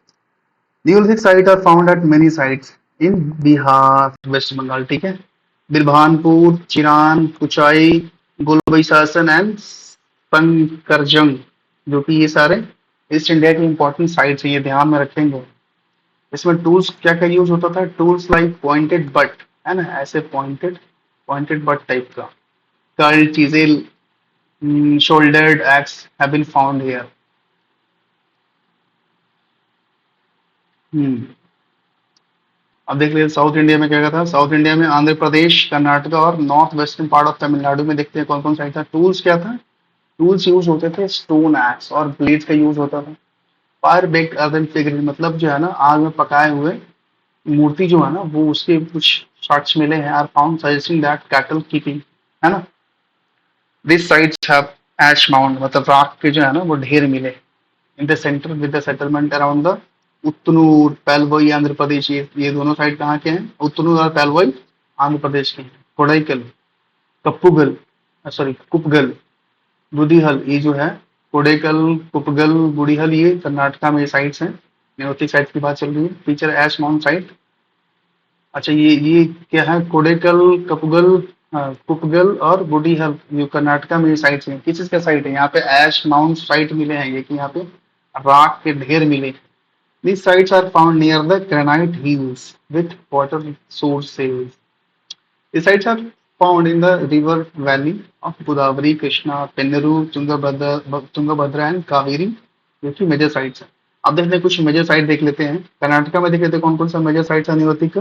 neolithic site are found at many sites in Bihar, West Bengal, ठीक है, बिरभानपुर, चिरान, कुचाई, गोलबई शासन एंड पंकरजंग, जो कि ये सारे ईस्ट इंडिया के इंपॉर्टेंट साइट्स हैं, ये ध्यान में रखेंगे। इसमें टूल्स क्या क्या यूज होता था, टूल्स लाइक पॉइंटेड बट, है ना, ऐसे पॉइंटेड पॉइंटेड बट टाइप का, curl, chisel, shouldered axe have been found here. हम्म, अब देख लीजिए साउथ इंडिया में क्या क्या था। साउथ इंडिया में आंध्र प्रदेश, कर्नाटका और north western part of Tamil Nadu में देखते हैं कौन कौन साइड था। टूल्स क्या था, टूल्स यूज होते थे, स्टोन एक्स और ब्लेड का यूज होता था। फायर बेक्ड अर्दन फिगर, मतलब जो है ना आग में पकाए हुए मूर्ति जो है ना, वो उसके कुछ शॉट्स मिले हैं, are found suggesting that cattle keeping, है ना। This sites have ash mound, मतलब राख के जो है ना वो ढेर मिले in the centre with the settlement around the Utnur, Palavoy, Andhra Pradesh. ये दोनों साइड कहाँ के हैं, उत्तनूर और पैलवई आंध्र प्रदेश के हैं। कोडाईकल, कप्पूगल, सॉरी कुपगल, गुडीहल, ये जो है कोडेकल, कुपगल, गुडीहल, ये कर्नाटका में साइट्स हैं। नेरोटिक साइट की बात चल रही है। फीचर एश माउंट साइट। अच्छा, ये क्या है, कोडेकल, कपगल, कुपगल और बुडीहल, ये कर्नाटका में ये साइट्स हैं। किस चीज का साइट है, यहाँ पे एश माउंट साइट मिले हैं, ये कि यहाँ पे राख के ढेर मिले। These sites are found near the granite hills with water sources. These sites are found in the river valley of Godavari, Krishna, Pennaru, Tungabhadra and Kaveri, जो कि मेजर साइट्स हैं। अब देखते हैं कुछ मेजर साइट देख लेते हैं। कर्नाटका में देख लेते हैं कौन कौन सा मेजर साइट्स है निवतिक।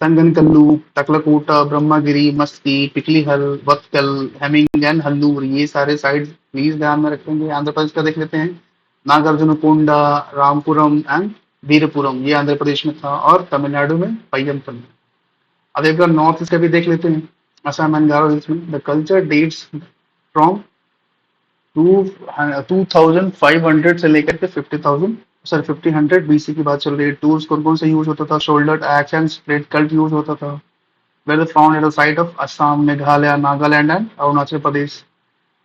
संगनकल्लू, टकलकोटा, ब्रह्मगिरी, मस्की, पिकलीहल, वत्कल, हेमिंग एंड हल्लूर, ये सारे साइट्स प्लीज ध्यान में रखेंगे। आंध्र प्रदेश का देख लेते हैं, नागार्जुनकोंडा, रामपुरम एंड वीरपुरम, ये आंध्र प्रदेश में था। और तमिलनाडु में पय्यमपल्ली। अब एक बार नॉर्थ ईस्ट का भी देख लेते हैं, असम एंड गारो हिल्स में। द कल्चर डेट्स फ्रॉम 2500 से लेकर के 50,000, सॉरी 1500 बीसी की बात चल रही है। टूल्स कौन कौन से यूज होता था, shoulder axe and split celt use होता था। Well found at the site of Assam, Meghalaya, Nagaland and Arunachal Pradesh.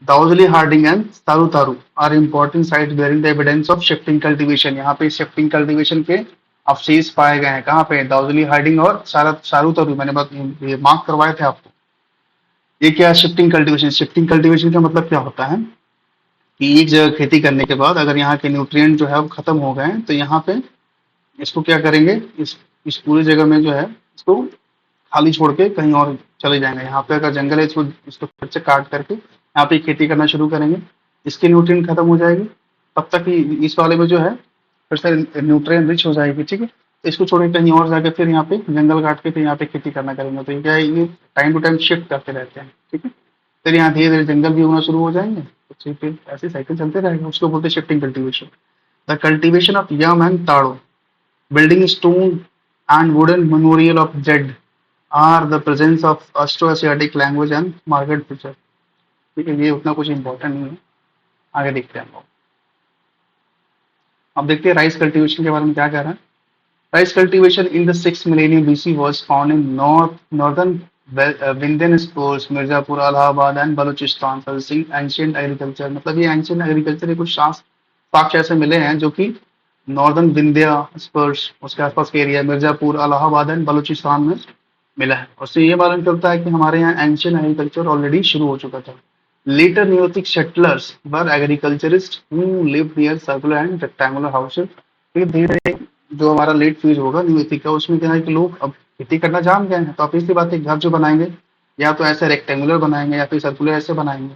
Daojali Hading and Taru Taru are important site bearing the evidence of shifting cultivation. यहाँ पे शिफ्टिंग कल्टीवेशन के अवशेष पाए गए हैं। कहाँ पे, दाउजली हार्डिंग और सारू तारू, मैंने बात ये मार्क करवाए थे आपको। ये क्या है, शिफ्टिंग कल्टीवेशन। शिफ्टिंग कल्टीवेशन का मतलब क्या होता है कि एक जगह खेती करने के बाद अगर यहाँ के न्यूट्रिएंट जो है वो खत्म हो गए हैं, तो यहाँ पे इसको क्या करेंगे, इस पूरी जगह में जो है इसको खाली छोड़ के कहीं और चले जाएंगे। यहाँ पे अगर जंगल है, इसको फिर से काट करके यहाँ पे खेती करना शुरू करेंगे। इसकी न्यूट्रिएंट खत्म हो जाएगी, तब तक ही इस वाले में जो है फिर से न्यूट्रिएंट रिच हो जाएगी, ठीक है। तो इसको छोड़ के कहीं और जाके फिर यहाँ पे जंगल काट के फिर यहाँ पे खेती करना करेंगे। तो ये क्या है, ये टाइम टू टाइम शिफ्ट करते रहते हैं, ठीक है। फिर यहाँ धीरे धीरे जंगल भी होना शुरू हो जाएंगे, तो फिर ऐसे साइकिल चलते रहेगा, उसको बोलते हैं shifting cultivation. The cultivation of yam and taro, building stone and wooden memorial of Jed are the presence of Austroasiatic language and market feature। ठीक है, ये उतना कुछ इंपॉर्टेंट नहीं है, आगे देखते हैं हम लोग। अब देखते हैं राइस कल्टीवेशन के बारे में क्या कह रहा है। Rice cultivation in the 6th millennium BC was found in northern Vindhyan spurs, Mirzapur, Allahabad and Balochistan, suggesting ancient agriculture। मतलब ये एंशियंट एग्रीकल्चर के कुछ साक्ष्य ऐसे मिले हैं जो कि नॉर्दर्न विंध्या स्पर्स, उसके आसपास के एरिया, मिर्जापुर, इलाहाबाद एंड बलूचिस्तान में मिला है। उससे ये मालूम चलता है कि हमारे यहाँ एंशियंट एग्रीकल्चर ऑलरेडी शुरू हो चुका था। Later neolithic settlers were agriculturist who lived near circular and rectangular houses. फिर धीरे धीरे जो हमारा लेट फेज होगा नियोलिथिक का, उसमें क्या है कि लोग अब खेती करना जान गए हैं, तो ऑब्वियसली बात है घर जो बनाएंगे या तो ऐसे रेक्टेंगुलर बनाएंगे या फिर सर्कुलर ऐसे बनाएंगे।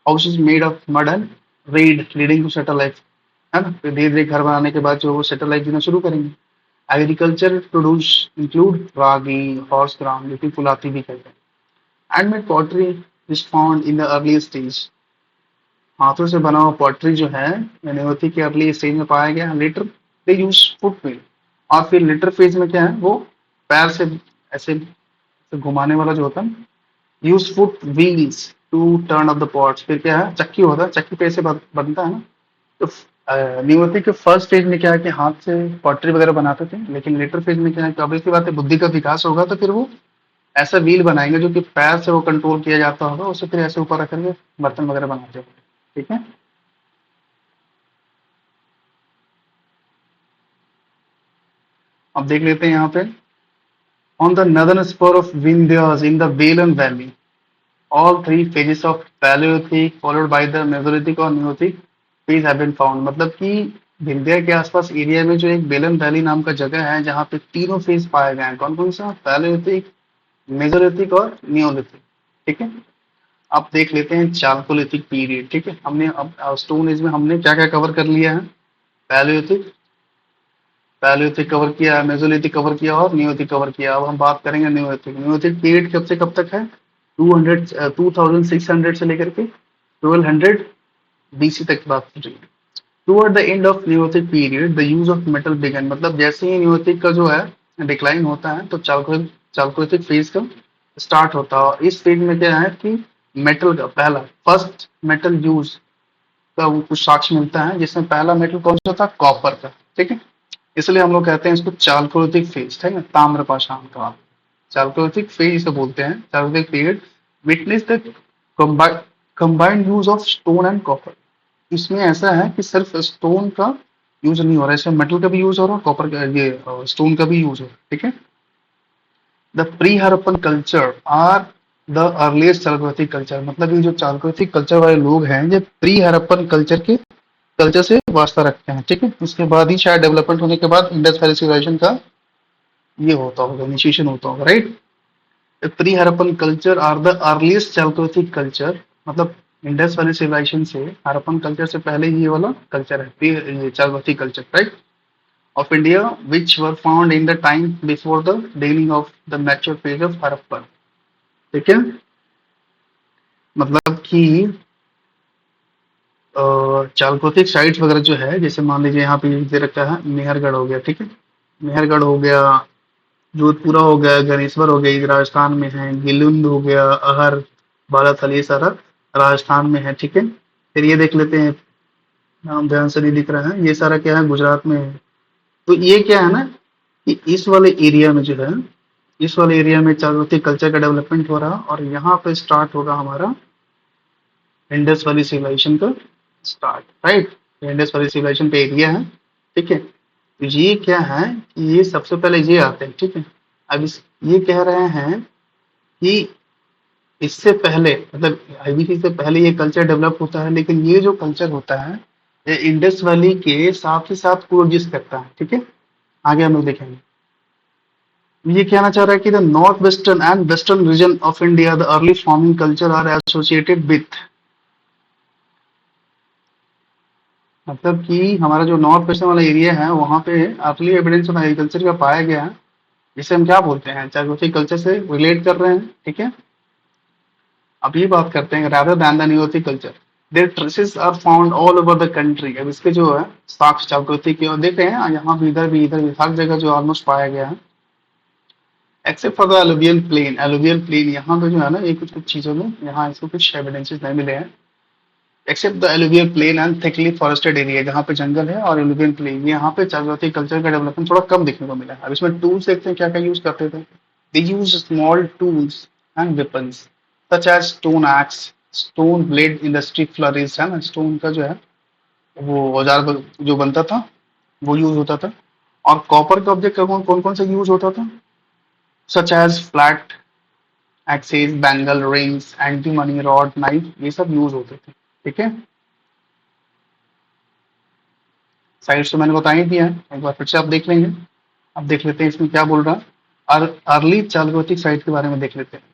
House is made of mud and reed leading to settle life, है ना। फिर धीरे धीरे घर बनाने के बाद जो वो सेटल लाइफ जीना शुरू करेंगे। एग्रीकल्चर प्रोड्यूस इंक्लूड रागी, हॉर्स ग्राम, जो कि फुलाती भी कहते हैं। And made pottery is found in the early stage. हाथों से बना हुआ पॉटरी जो है न्योलिथिक के अर्ली स्टेज में पाया गया। लेटर दे यूज फुट व्हील, और फिर लेटर फेज में क्या है वो पैर से ऐसे घुमाने वाला जो होता है, use foot wheels to turn up the pots. फिर क्या है चक्की होता है, चक्की पे ऐसे बनता है ना। तो न्यूलिथिक के फर्स्ट स्टेज में क्या है कि हाथ से पॉटरी वगैरह बनाते थे, लेकिन लेटर फेज में क्या है कि obvious सी बात है बुद्धि का विकास होगा, तो फिर वो ऐसा व्हील बनाएंगे जो कि पैर से वो कंट्रोल किया जाता होगा, उसे फिर ऐसे ऊपर रख करके बर्तन वगैरह बनाते होंगे। ठीक है। अब देख लेते हैं यहाँ पे, on the northern spur of Vindhyas in the Belan valley, all three phases of Paleolithic followed by the Mesolithic और Neolithic phase have been found। मतलब कि विंध्या के आसपास एरिया में जो एक बेलन वैली नाम का जगह है जहाँ पे तीनों फेज पाए गए हैं। कौन कौन सा? पैलियोलिथिक, मेसोलिथिक और नियोलिथिक। ठीक है। अब देख लेते हैं चाल्कोलिथिक पीरियड। ठीक है, हमने अब स्टोन एज में हमने क्या क्या कवर कर लिया है? पैलियोलिथिक, पैलियोलिथिक कवर किया है, मेसोलिथिक कवर किया और नियोलिथिक कवर किया। अब हम बात करेंगे नियोलिथिक। नियोलिथिक पीरियड कब से कब तक है? 2600 से लेकर के 1200 BC तक की बात कर रही है। Toward the end of neolithic period the use of metal began. मतलब जैसे ही न्यूलिथिक का जो है डिक्लाइन होता है तो चाल्कोलिथिक फेज का स्टार्ट होता है। और इस फेज में क्या है कि मेटल का पहला फर्स्ट मेटल यूज का वो कुछ साक्ष्य मिलता है, जिसमें पहला मेटल कौन सा था? कॉपर का। ठीक है, इसलिए हम लोग कहते हैं इसको चाल्कोलिथिक फेज, है ना, ताम्रपाषाण का। चाल्कोलिथिक फेज इसे बोलते हैं, chalcolithic period witness the combined use of stone and copper. इसमें ऐसा है कि सिर्फ स्टोन का यूज नहीं हो रहा है, इसमें मेटल का भी यूज हो रहा है, कॉपर का, ये स्टोन का भी यूज हो रहा है। ठीक है। The pre Harappan culture are the earliest chalcolithic culture. मतलब ये जो चालकोलिथिक कल्चर वाले लोग हैं ये प्री हरप्पन कल्चर से वास्ता रखते हैं। ठीक है, उसके बाद ही शायद डेवलपमेंट होने के बाद इंडस वैली सिविलाइजेशन का ये होता होगा, इनिशिएशन होता होगा, right. Pre Harappan culture are the earliest chalcolithic culture. मतलब इंडस वैली सिविलाइजेशन से, हरप्पन कल्चर से पहले ये वाला कल्चर है, ये Chalcolithic culture, right, of India, which were found in the time before the beginning of the mature phase of Harappan। ठीक है, मतलब कि चालकोलिथिक साइट्स वगैरह जो है, जैसे मान लीजिए यहाँ पे दे रखा है मेहरगढ़ हो गया। ठीक है, मेहरगढ़ हो गया, जोधपुरा हो गया, गणेश्वर हो गया, ये राजस्थान में है। गिलुंद हो गया, अहर, बालाथल, ये सारा राजस्थान में है। ठीक है, फिर ये देख लेते हैं, नाम ध्यान से नहीं दिख रहा है, ये सारा क्या है? गुजरात में है। तो ये क्या है ना कि इस वाले एरिया में जो है, इस वाले एरिया में चारों कल्चर का डेवलपमेंट हो रहा, और यहाँ पे स्टार्ट होगा हमारा इंडस वैली सिविलाइजेशन का start, right. Indus valley civilisation पे एरिया है। ठीक है, तो ये क्या है कि ये सबसे पहले ये आते हैं। ठीक है, अब ये कह रहे हैं कि इससे पहले, मतलब आईबीसी से पहले ये कल्चर डेवलप होता है, लेकिन ये जो कल्चर होता है ये इंडस वैली के साथ ही साथ कोएग्जिस्ट करता है। ठीक है, आगे हम लोग देखेंगे। ये कहना चाह रहा है कि the north western and western region of India the early farming culture are associated with. मतलब कि हमारा जो नॉर्थ वेस्टर्न वाला एरिया है वहां पे अर्ली एविडेंस ऑफ एग्रीकल्चर का पाया गया है, जिसे हम क्या बोलते हैं? चाइल्ड कल्चर से रिलेट कर रहे हैं। ठीक है, अब ये बात करते हैं rather than the neolithic culture their traces are found all over the country. अब इसके जो है साक्ष्य चालकोलिथिक के, और देख रहे हैं यहाँ भी, इधर भी हर जगह जो ऑलमोस्ट पाया गया है, except for the alluvial plain. Alluvial plain यहाँ पे जो है ना, ये कुछ कुछ चीजों में यहाँ इसको कुछ एविडेंसेस नहीं मिले हैं। Except the alluvial plain and thickly forested area, जहाँ पे जंगल है और एलुवियल प्लेन, यहाँ पे चाइल्ड कल्चर का डेवलपमेंट थोड़ा कम देखने को मिला है। अब इसमें टूल्स देखते हैं क्या क्या यूज करते थे। They use small tools and weapons such as stone axe, stone blade industry flourish, है ना, स्टोन का जो है वो औजार जो बनता था वो यूज होता था। और कॉपर का ऑब्जेक्ट का कौन कौन सा यूज होता था? Such as flat axes, bangle, rings, antimony rod, knife, ये सब यूज होते थे। ठीक है, साइड्स तो मैंने बता ही दिया है, एक बार फिर से आप देख लेंगे। अब देख लेते हैं इसमें क्या बोल रहा है। अर्ली चालकोलिथिक साइट के बारे में देख लेते हैं।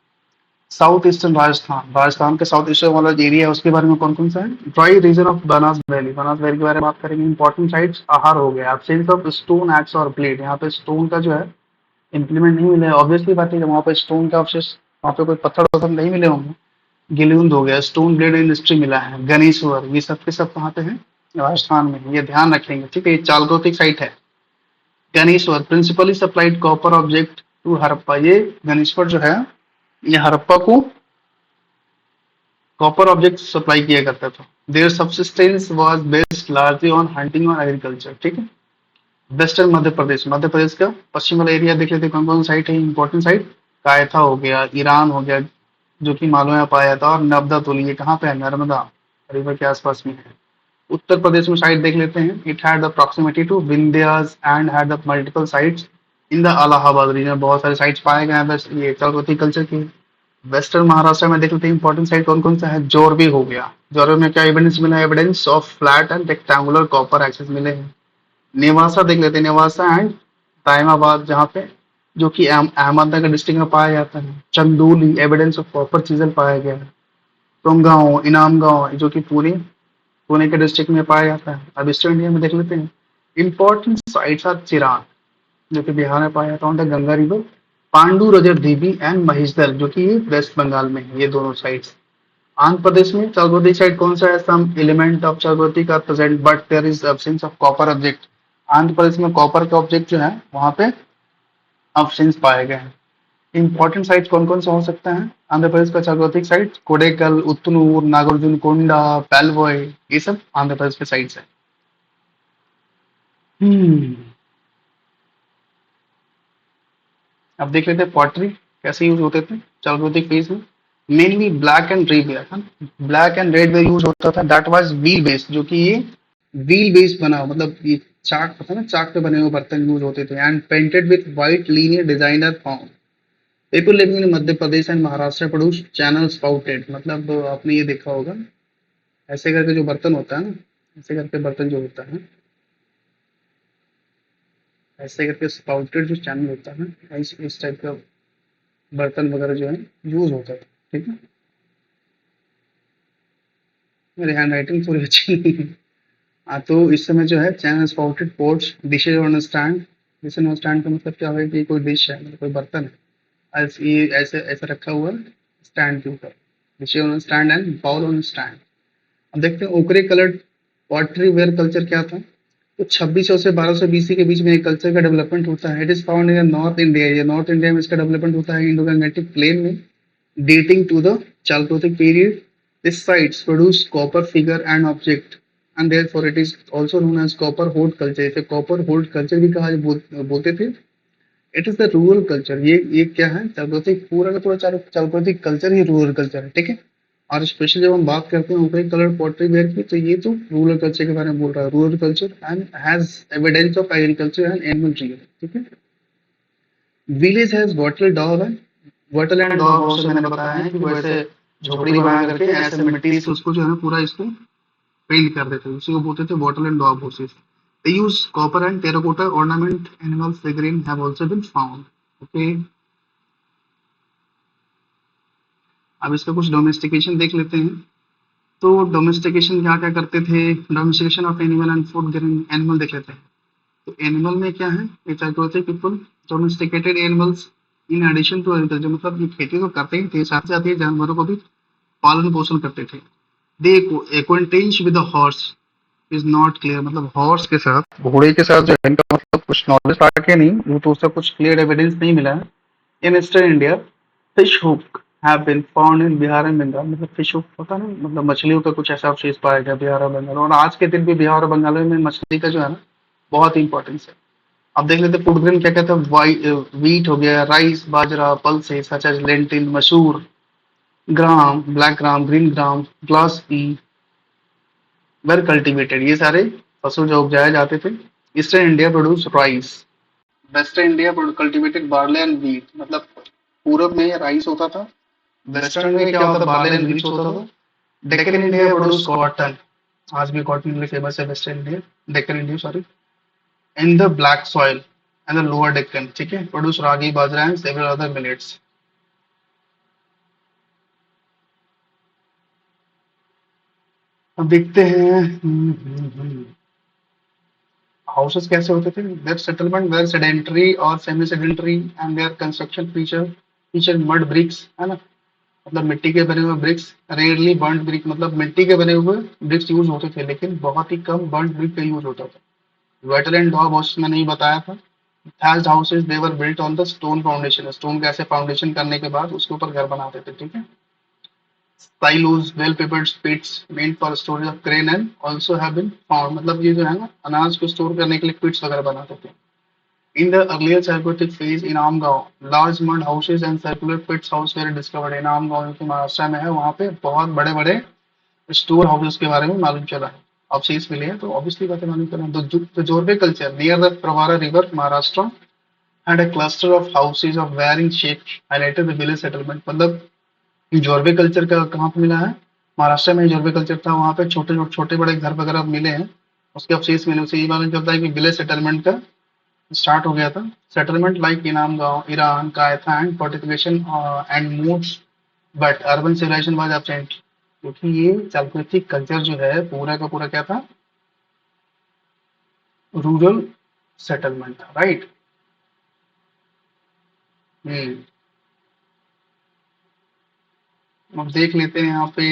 साउथ ईस्टर्न राजस्थान, राजस्थान के साउथ ईस्टर्न वाला जो एरिया है उसके बारे में कौन कौन सा है? Dry region of Banas valley, Banas valley के बारे में बात करेंगे। इंपॉर्टेंट साइट्स आहार हो गया, एब्सेंस ऑफ स्टोन एक्स और प्लेट, यहाँ पे स्टोन का जो है इंप्लीमेंट नहीं मिला है, ऑब्वियसली बात है, वहाँ पे स्टोन का अवशेष, वहाँ पे कोई पत्थर वत्थर नहीं मिले होंगे। गिलुंद हो गया, स्टोन ब्लेड इंडस्ट्री मिला है, गणेश्वर, ये सब के सब कहाँ पे है? राजस्थान में, ये ध्यान रखेंगे, ठीक है। ये चालगोतिक साइट है। Ganeshwar principally supplied copper object to Harappa, ये गणेश्वर जो है ये हड़प्पा को कॉपर ऑब्जेक्ट सप्लाई किया करता था। Their subsistence was based largely on hunting और एग्रीकल्चर, ठीक है। वेस्टर्न मध्य प्रदेश, मध्य प्रदेश का पश्चिम वाला एरिया देख लेते हैं कौन कौन साइट है इंपॉर्टेंट साइट। कायथा हो गया, ईरान हो गया, जो कि मालूम है पाया जाता है, और नर्मदा तोली, ये कहाँ पे है? नर्मदा रिवर के आसपास में है। उत्तर प्रदेश में साइट देख लेते हैं। It had the proximity to Vindhyas and had the multiple sites in the Allahabad region, बहुत सारे साइट्स पाए गए हैं बस ये चालकोती कल्चर की। वेस्टर्न महाराष्ट्र में देख लेते हैं इंपॉर्टेंट साइट कौन कौन सा है। जोरबी हो गया, जोरबी में क्या एविडेंस मिला है? Evidence of flat and rectangular copper axes मिले हैं। नेवासा देख लेते हैं, नेवासा एंड ताइमाबाद, जहाँ पे जो कि अहमदनगर डिस्ट्रिक्ट में पाया जाता है। Chandauli, evidence of copper chisel पाया गया है। टोंगांव, इनाम गांव, जो कि पुणे पुणे के डिस्ट्रिक्ट में पाया जाता है। अब ईस्टर्न इंडिया में देख लेते हैं इंपॉर्टेंट साइट्स आर चिरान, जो कि बिहार में पाया जाता है, गंगा रिवर, पांडु रजत देवी एंड महिषदल, जो कि वेस्ट बंगाल में है, ये दोनों साइट्स। आंध्र प्रदेश में चालगोदी साइड कौन सा है? सम एलिमेंट ऑफ चालगोदी का present but there is absence of copper object. Andhra Pradesh में कॉपर के ऑब्जेक्ट जो है वहां पे एब्सेंस पाए गए हैं। इंपॉर्टेंट साइट कौन कौन सा हो सकता है आंध्र प्रदेश का? चालगोतिक साइट कोडेकल, उतनूर, नागार्जुन कोंडा, पैलवॉय, ये सब आंध्र प्रदेश के साइट्स है। हम्म अब देख लेते हैं पॉटरी कैसे यूज होते थे चालगोतिक फेज में। मेनली ब्लैक एंड रेड है, ब्लैक एंड रेड में यूज होता था। दैट वाज व्हील बेस्ड, जो कि ये व्हील बेस्ड बना हुआ, मतलब ये चाक पता ना, चाक पे बने हुए बर्तन यूज होते थे। And painted with white linear designer form. People living in Madhya Pradesh and Maharashtra produce channel spouted, मतलब आपने ये देखा होगा ऐसे करके जो बर्तन होता है ना, ऐसे करके बर्तन जो होता है, ऐसे करके स्पाउटेड जो चैनल होता है, इस टाइप का बर्तन वगैरह जो है यूज होता है, ठीक है। मेरी हैंड राइटिंग थोड़ी अच्छी नहीं है। हाँ, तो इस समय जो है channel spouted pots dishes on stand. Dish on stand का मतलब क्या है कि कोई डिश है, मतलब कोई बर्तन है, ये ऐसे ऐसे रखा हुआ है स्टैंड के ऊपर। Dishes on stand and bowl on stand. अब देखते हैं ओकरे कलर्ड पॉटरी वेयर कल्चर क्या था। तो 2600 से 1200 बीसी के बीच में एक कल्चर का डेवलपमेंट होता है। It is found in north India, ये नॉर्थ इंडिया में इसका डेवलपमेंट होता है, इंडो गंगेटिक प्लेन में, dating to the Chalcolithic period. These sites produce copper figure and object, and therefore it is also known as copper hoard culture. इसे copper hoard culture भी कहा बोलते थे। It is the rural culture, ये क्या है? Chalcolithic, पूरा का पूरा चालकोलिथिक कल्चर ही रूरल कल्चर है, ठीक है। और स्पेशली जब हम बात करते हैं ऊपरी कलर पॉटरी वेयर की, तो ये तो रूरल कल्चर के बारे में बोल रहा है, rural culture and has evidence of agriculture and animal trade, ठीक है। Village has water dog and water and dog house, मैंने बताया है कि वैसे झोपड़ी बना करके ऐसे मिट्टी से उसको जो है ना पूरा इसको पेंट कर देते हैं, उसी को बोलते थे water and dog houses. They use copper and terracotta ornament animal figurine have also been found. Okay. अब इसका कुछ डोमेस्टिकेशन देख लेते हैं। तो डोमेस्टिकेशन क्या क्या करते थे? Domestication of animal and food grain, animal देख लेते हैं। तो एनिमल में क्या है? People domesticated animals in addition to agriculture, मतलब ये खेती तो करते ही थे, साथ साथ ये जानवरों को भी पालन पोषण करते थे। They acquaintance with the horse is not clear, मतलब हॉर्स के साथ, घोड़े के साथ जो है इनका मतलब कुछ नॉलेज आके नहीं, वो तो उसका कुछ क्लियर एविडेंस नहीं मिला है। In eastern India fish hook have been found in Bihar and Bengal, मतलब फिश हुक पता नहीं, मतलब मछलियों का कुछ ऐसा अवशेष पाया गया बिहार और बंगाल, और आज के दिन भी बिहार और बंगाल में मछली का जो है ना बहुत इंपॉर्टेंस है। अब देख लेते हैं फूड ग्रेन क्या कहते हैं। व्हीट हो गया, राइस, बाजरा, पल्सेस सच एज लेंटिल, मसूर, gram, black gram, green gram, grass pea were cultivated, ये सारे फसल जो उपजाए जाते थे। Eastern India produce rice, western India cultivated barley and wheat, मतलब पूरब में राइस होता था, वेस्टर्न में क्या होता था? बार्ले एंड व्हीट होता था। डेक्कन इंडिया प्रोड्यूस कॉटन, आज भी कॉटन के लिए फेमस है western India, Deccan India sorry. In the black soil and the lower Deccan, ठीक है, produce ragi, bajra and several other millets. अब देखते हैं हाउसेस कैसे होते थे। देयर सेटलमेंट वेर सेडेंटरी और semi sedentary and there construction feature mud bricks, है ना, मतलब मिट्टी के बने हुए ब्रिक्स। रेयरली बर्न्ड ब्रिक, मतलब मिट्टी के बने हुए ब्रिक्स यूज होते थे, लेकिन बहुत ही कम बर्न्ड ब्रिक का यूज होता था। वेटल एंड डॉग हाउस मैंने ही बताया था। Thatched houses they were built on the stone foundation, stone कैसे फाउंडेशन करने के बाद उसके ऊपर घर बनाते थे, ठीक है। Silos, well-prepared pits meant for storage of grain and also have been found, मतलब ये जो है ना अनाज को स्टोर करने के लिए पिट्स वगैरह बनाते थे। In the earlier Chalcolithic phase in Amgaon, large mud houses and circular pits house were discovered। in Amgaon जो कि महाराष्ट्र में है, वहाँ पे बहुत बड़े-बड़े स्टोर हाउसेस के बारे में मालूम चला है। अवशेष मिले हैं तो ऑब्वियसली बातें मालूम चला। The Jorbe culture near the Pravara river, Maharashtra, had a cluster of houses of varying shape highlighted the village settlement। मतलब जॉर्वे कल्चर का कहाँ पे मिला है? महाराष्ट्र में जॉर्वे कल्चर था, वहाँ पे छोटे छोटे बड़े घर वगैरह मिले हैं, उसके अवशेष मिले। उसे ये मालूम चलता है कि विलेज सेटलमेंट का स्टार्ट हो गया था। Settlement like Inamgaon, Eran, Kayatha and fortification and moats, but urban civilisation was absent. क्योंकि ये चालकोलिथिक कल्चर जो है पूरा का पूरा क्या था? रूरल सेटलमेंट था, राइट। हम्म। अब देख लेते हैं यहाँ पे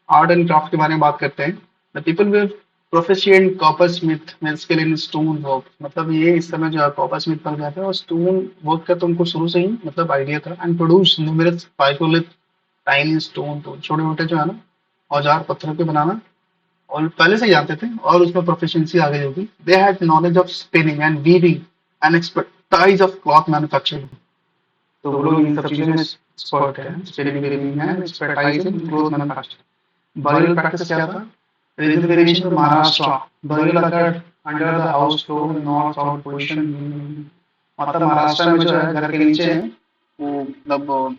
आर्ट एंड क्राफ्ट के बारे में बात करते हैं। The people way proficient copper Smith में स्किल इन स्टोन वर्क, मतलब ये इस समय जो है कॉपर स्मिथ बन गया था और स्टोन वर्क का तो उनको शुरू से ही मतलब आइडिया था। And produce numerous microlith tiny stone tool, छोटे छोटे जो है ना औजार पत्थरों के बनाना और पहले से ही जानते थे और उसमें प्रोफिशिएंसी आ गई होगी। They had knowledge of spinning and weaving and expertise of cloth manufacturing. तो वो लोग इन सब चीजों में एक्सपर्ट है, स्पिनिंग वीविंग है, expertise in cloth manufacturing. Burial practice क्या था? Regional variation of Maharashtra. Burial occurred under the house floor in north south position। मतलब महाराष्ट्र में जो है घर के नीचे है, वो मतलब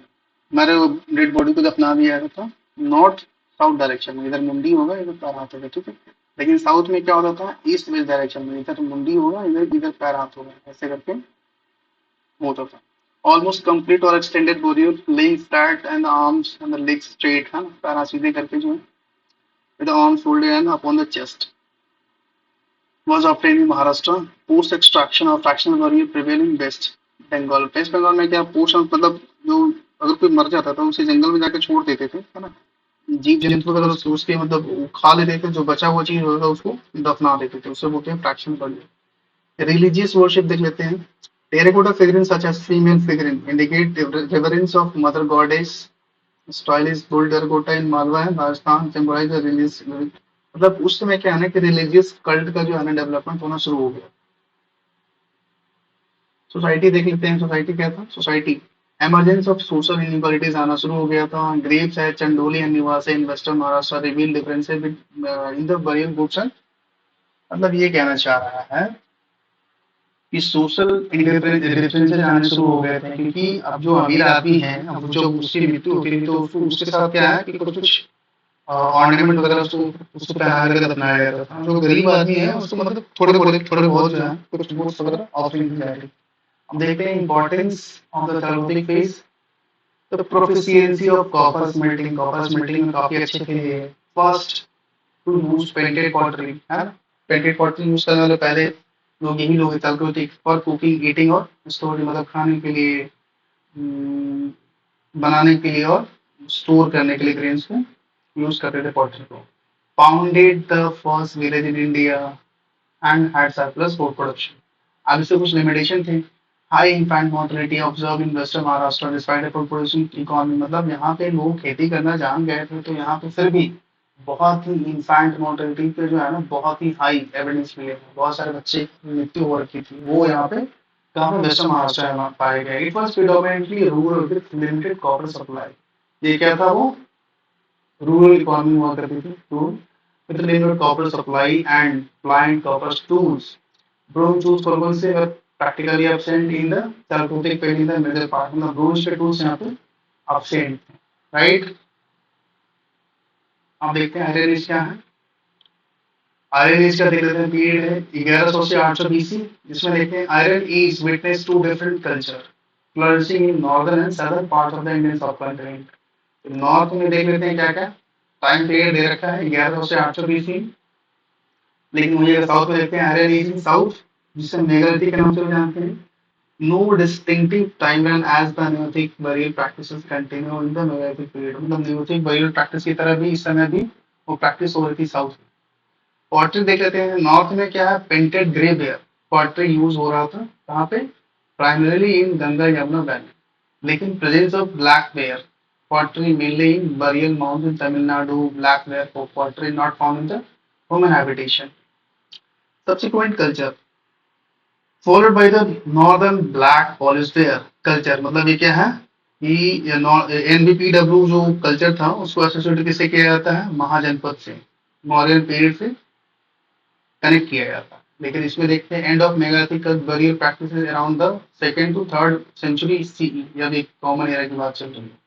मेरे डेड बॉडी को दफना दिया गया था नॉर्थ साउथ डायरेक्शन में। इधर मुंडी होगा, इधर पैर हाथ होगा, ठीक है। लेकिन साउथ में क्या होता था? ईस्ट वेस्ट डायरेक्शन में, इधर मुंडी होगा, इधर इधर पैर हाथ होगा, ऐसे करके होता था। ऑलमोस्ट कंप्लीट और extended burial laying flat and the arms and the legs straight, है ना, पैर हाथ सीधे करके जो है with the arms folded and upon the chest, was obtained in Maharashtra. Post extraction or fractional burial prevailing West Bengal। West Bengal में क्या पोस्ट मतलब जो अगर कोई मर जाता था उसे जंगल में जाकर छोड़ देते थे, है ना। जीव जंतु वगैरह उसके मतलब वो खा लेते थे, जो बचा हुआ चीज होता था उसको दफना देते थे, उससे बोलते हैं फ्रैक्शन बरियल। रिलीजियस वर्शिप देख लेते हैं। Terracotta figurines such as female figurine indicate the reverence of mother goddess। Stylish gold terracotta in Malwa है राजस्थान, सिंबलाइज रिलीजियस, मतलब उस समय क्या है ना कि रिलीजियस कल्ट का जो है ना डेवलपमेंट होना शुरू हो गया। सोसाइटी देख लेते हैं, सोसाइटी क्या था? Society emergence of social inequalities आना शुरू हो गया था। ग्रेव्स है चंडोली एंड निवासी in western Maharashtra reveal differences in the burial books. मतलब ये कहना चाह रहा है कि सोशल डिफरेंसेस आने शुरू हो गए थे, क्योंकि अब जो अमीर आदमी है, अब जब उसकी मृत्यु होती थी तो उसको उसके साथ क्या है कि कुछ कुछ ऑर्नामेंट वगैरह उसको उसको पहना करके दफनाया जाता था। जो गरीब आदमी है उसको मतलब थोड़े बहुत जो है कुछ बुक्स वगैरह ऑफरिंग दी जाती। अब देखते हैं importance of the chalcolithic phase. The proficiency of copper smelting, copper smelting में काफी अच्छे थे ये। First to use painted pottery, है ना, पेंटेड पॉटरी यूज करने वाले पहले लोग यही लोग चारोटिक फॉर कुकिंग ईटिंग और स्टोरेज, मतलब खाने के लिए, हम्म, बनाने के लिए और स्टोर करने के लिए ग्रेन्स को यूज करते थे पॉटरी को। Founded the first village in India and had surplus food production. अब इससे कुछ लिमिटेशन थे। High infant mortality observe in western Maharashtra despite food production economy, मतलब यहाँ पे लोग खेती करना जान गए थे तो यहाँ पे फिर भी बहुत ही इन्फेंट मोर्टेलिटी पे जो है ना बहुत ही हाई एविडेंस मिले थे। बहुत सारे बच्चे की मृत्यु हो रखी थी, वो यहाँ पे कहाँ पे? वेस्टर्न महाराष्ट्र में पाए गए। It was predominantly rural with limited copper supply. ये क्या था? वो रूरल इकोनॉमी हुआ करती थी, rural with limited copper supply and pliant copper tools। Bronze tools कौन से were practically absent in the Chalcolithic period in the middle part, मतलब bronze के tools यहाँ पे absent थे, right। अब देखते हैं आयरन एज क्या है। आयरन एज का देख लेते हैं पीरियड है 1100 से 800 बीसी, जिसमें देखते हैं iron age witness two different culture flourishing in northern and southern parts of the Indian subcontinent. North में देख लेते हैं क्या क्या? टाइम पीरियड दे रखा है 1100 से 800 बीसी। लेकिन वही अगर साउथ में देखते हैं आर्यन एज इन साउथ, जिसे मेगालिथिक के नाम से भी जानते हैं। No distinctive timeline as the neolithic burial practices continue in the megalithic period. मतलब न्यूलिथिक बरियल प्रैक्टिस की तरह भी इस समय भी वो प्रैक्टिस हो रही थी साउथ में। पॉटरी देख लेते हैं। नॉर्थ में क्या है, painted grey ware pottery use हो रहा था। कहाँ पे? Primarily in Ganga Yamuna valley. लेकिन presence of black ware pottery mainly in burial mounds in Tamil Nadu, black bear pottery not found in the human habitation. Subsequent culture followed by the northern black polished bear culture। मतलब ये क्या है कि NBPW जो culture था उसको associate किससे किया जाता है? महाजनपद से, मौर्यन पीरियड से कनेक्ट किया जाता है। लेकिन इसमें देखते हैं end of megalithic burial practices around the second to third century CE. यह एक कॉमन एरा की बात चल रही है।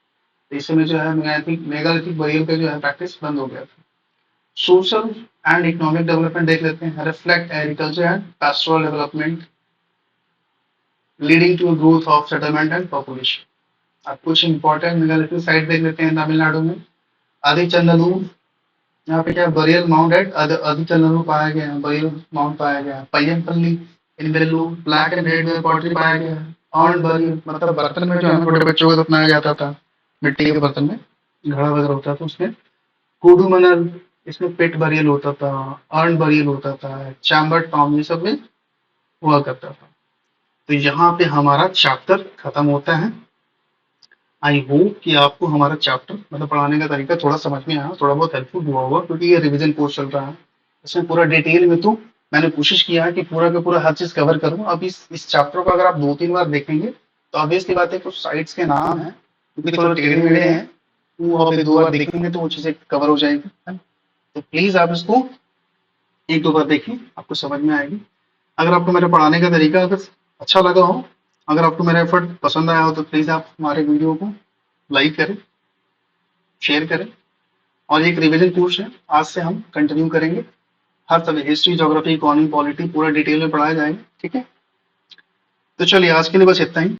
तो इस समय जो है मेगालिथिक बरियल पे जो है प्रैक्टिस बंद हो गया था। सोशल एंड इकोनॉमिक डेवलपमेंट देख लेते हैं। Reflect agriculture and pastoral development leading to growth of settlement and population. अब कुछ इंपॉर्टेंट मेगालिथिक साइट देख लेते हैं तमिलनाडु में। आदिचंदनूर, यहाँ पे क्या बरियल माउंट एट आदिचंदनूर पाया गया है, बरियल माउंट पाया गया है। पय्यमपल्ली इन वेल्लूर ब्लैक एंड रेड में पॉटरी पाया गया है। अर्न बरियल मतलब बर्तन में जो है छोटे बच्चों को दफनाया जाता था, मिट्टी के बर्तन में घड़ा वगैरह होता था उसमें। कुडुमनल, इसमें पेट बरियल होता था, अर्न बरियल होता था, चैम्बर टॉम ये सब में हुआ करता था। तो यहाँ पे हमारा चैप्टर खत्म होता है। आई होप कि आपको हमारा चैप्टर मतलब पढ़ाने का तरीका थोड़ा समझ में आया, थोड़ा बहुत हेल्पफुल हुआ होगा, क्योंकि ये रिवीजन कोर्स चल रहा है। इसमें पूरा डिटेल में तो मैंने कोशिश किया है कि पूरा का पूरा हर चीज कवर करूँ। अब इस चैप्टर को अगर आप 2-3 बार देखेंगे तो ऑब्वियस की बात है कुछ साइट्स के नाम है क्योंकि थोड़ा टेढ़े मेढ़े हैं, वो आप 2 बार देखेंगे तो वो चीजें कवर हो जाएगी, है ना? तो प्लीज आप इसको 1-2 बार देखिए, आपको समझ में आएगी। अगर आपको मेरे पढ़ाने का तरीका अगर अच्छा लगा हो, अगर आपको मेरा एफर्ट पसंद आया हो तो प्लीज आप हमारे वीडियो को लाइक करें, शेयर करें। और एक रिवीजन कोर्स है, आज से हम कंटिन्यू करेंगे। हर तरह हिस्ट्री, ज्योग्राफी, इकोनॉमी, पॉलिटी पूरा डिटेल में पढ़ाया जाएगा। ठीक है, तो चलिए आज के लिए बस इतना ही।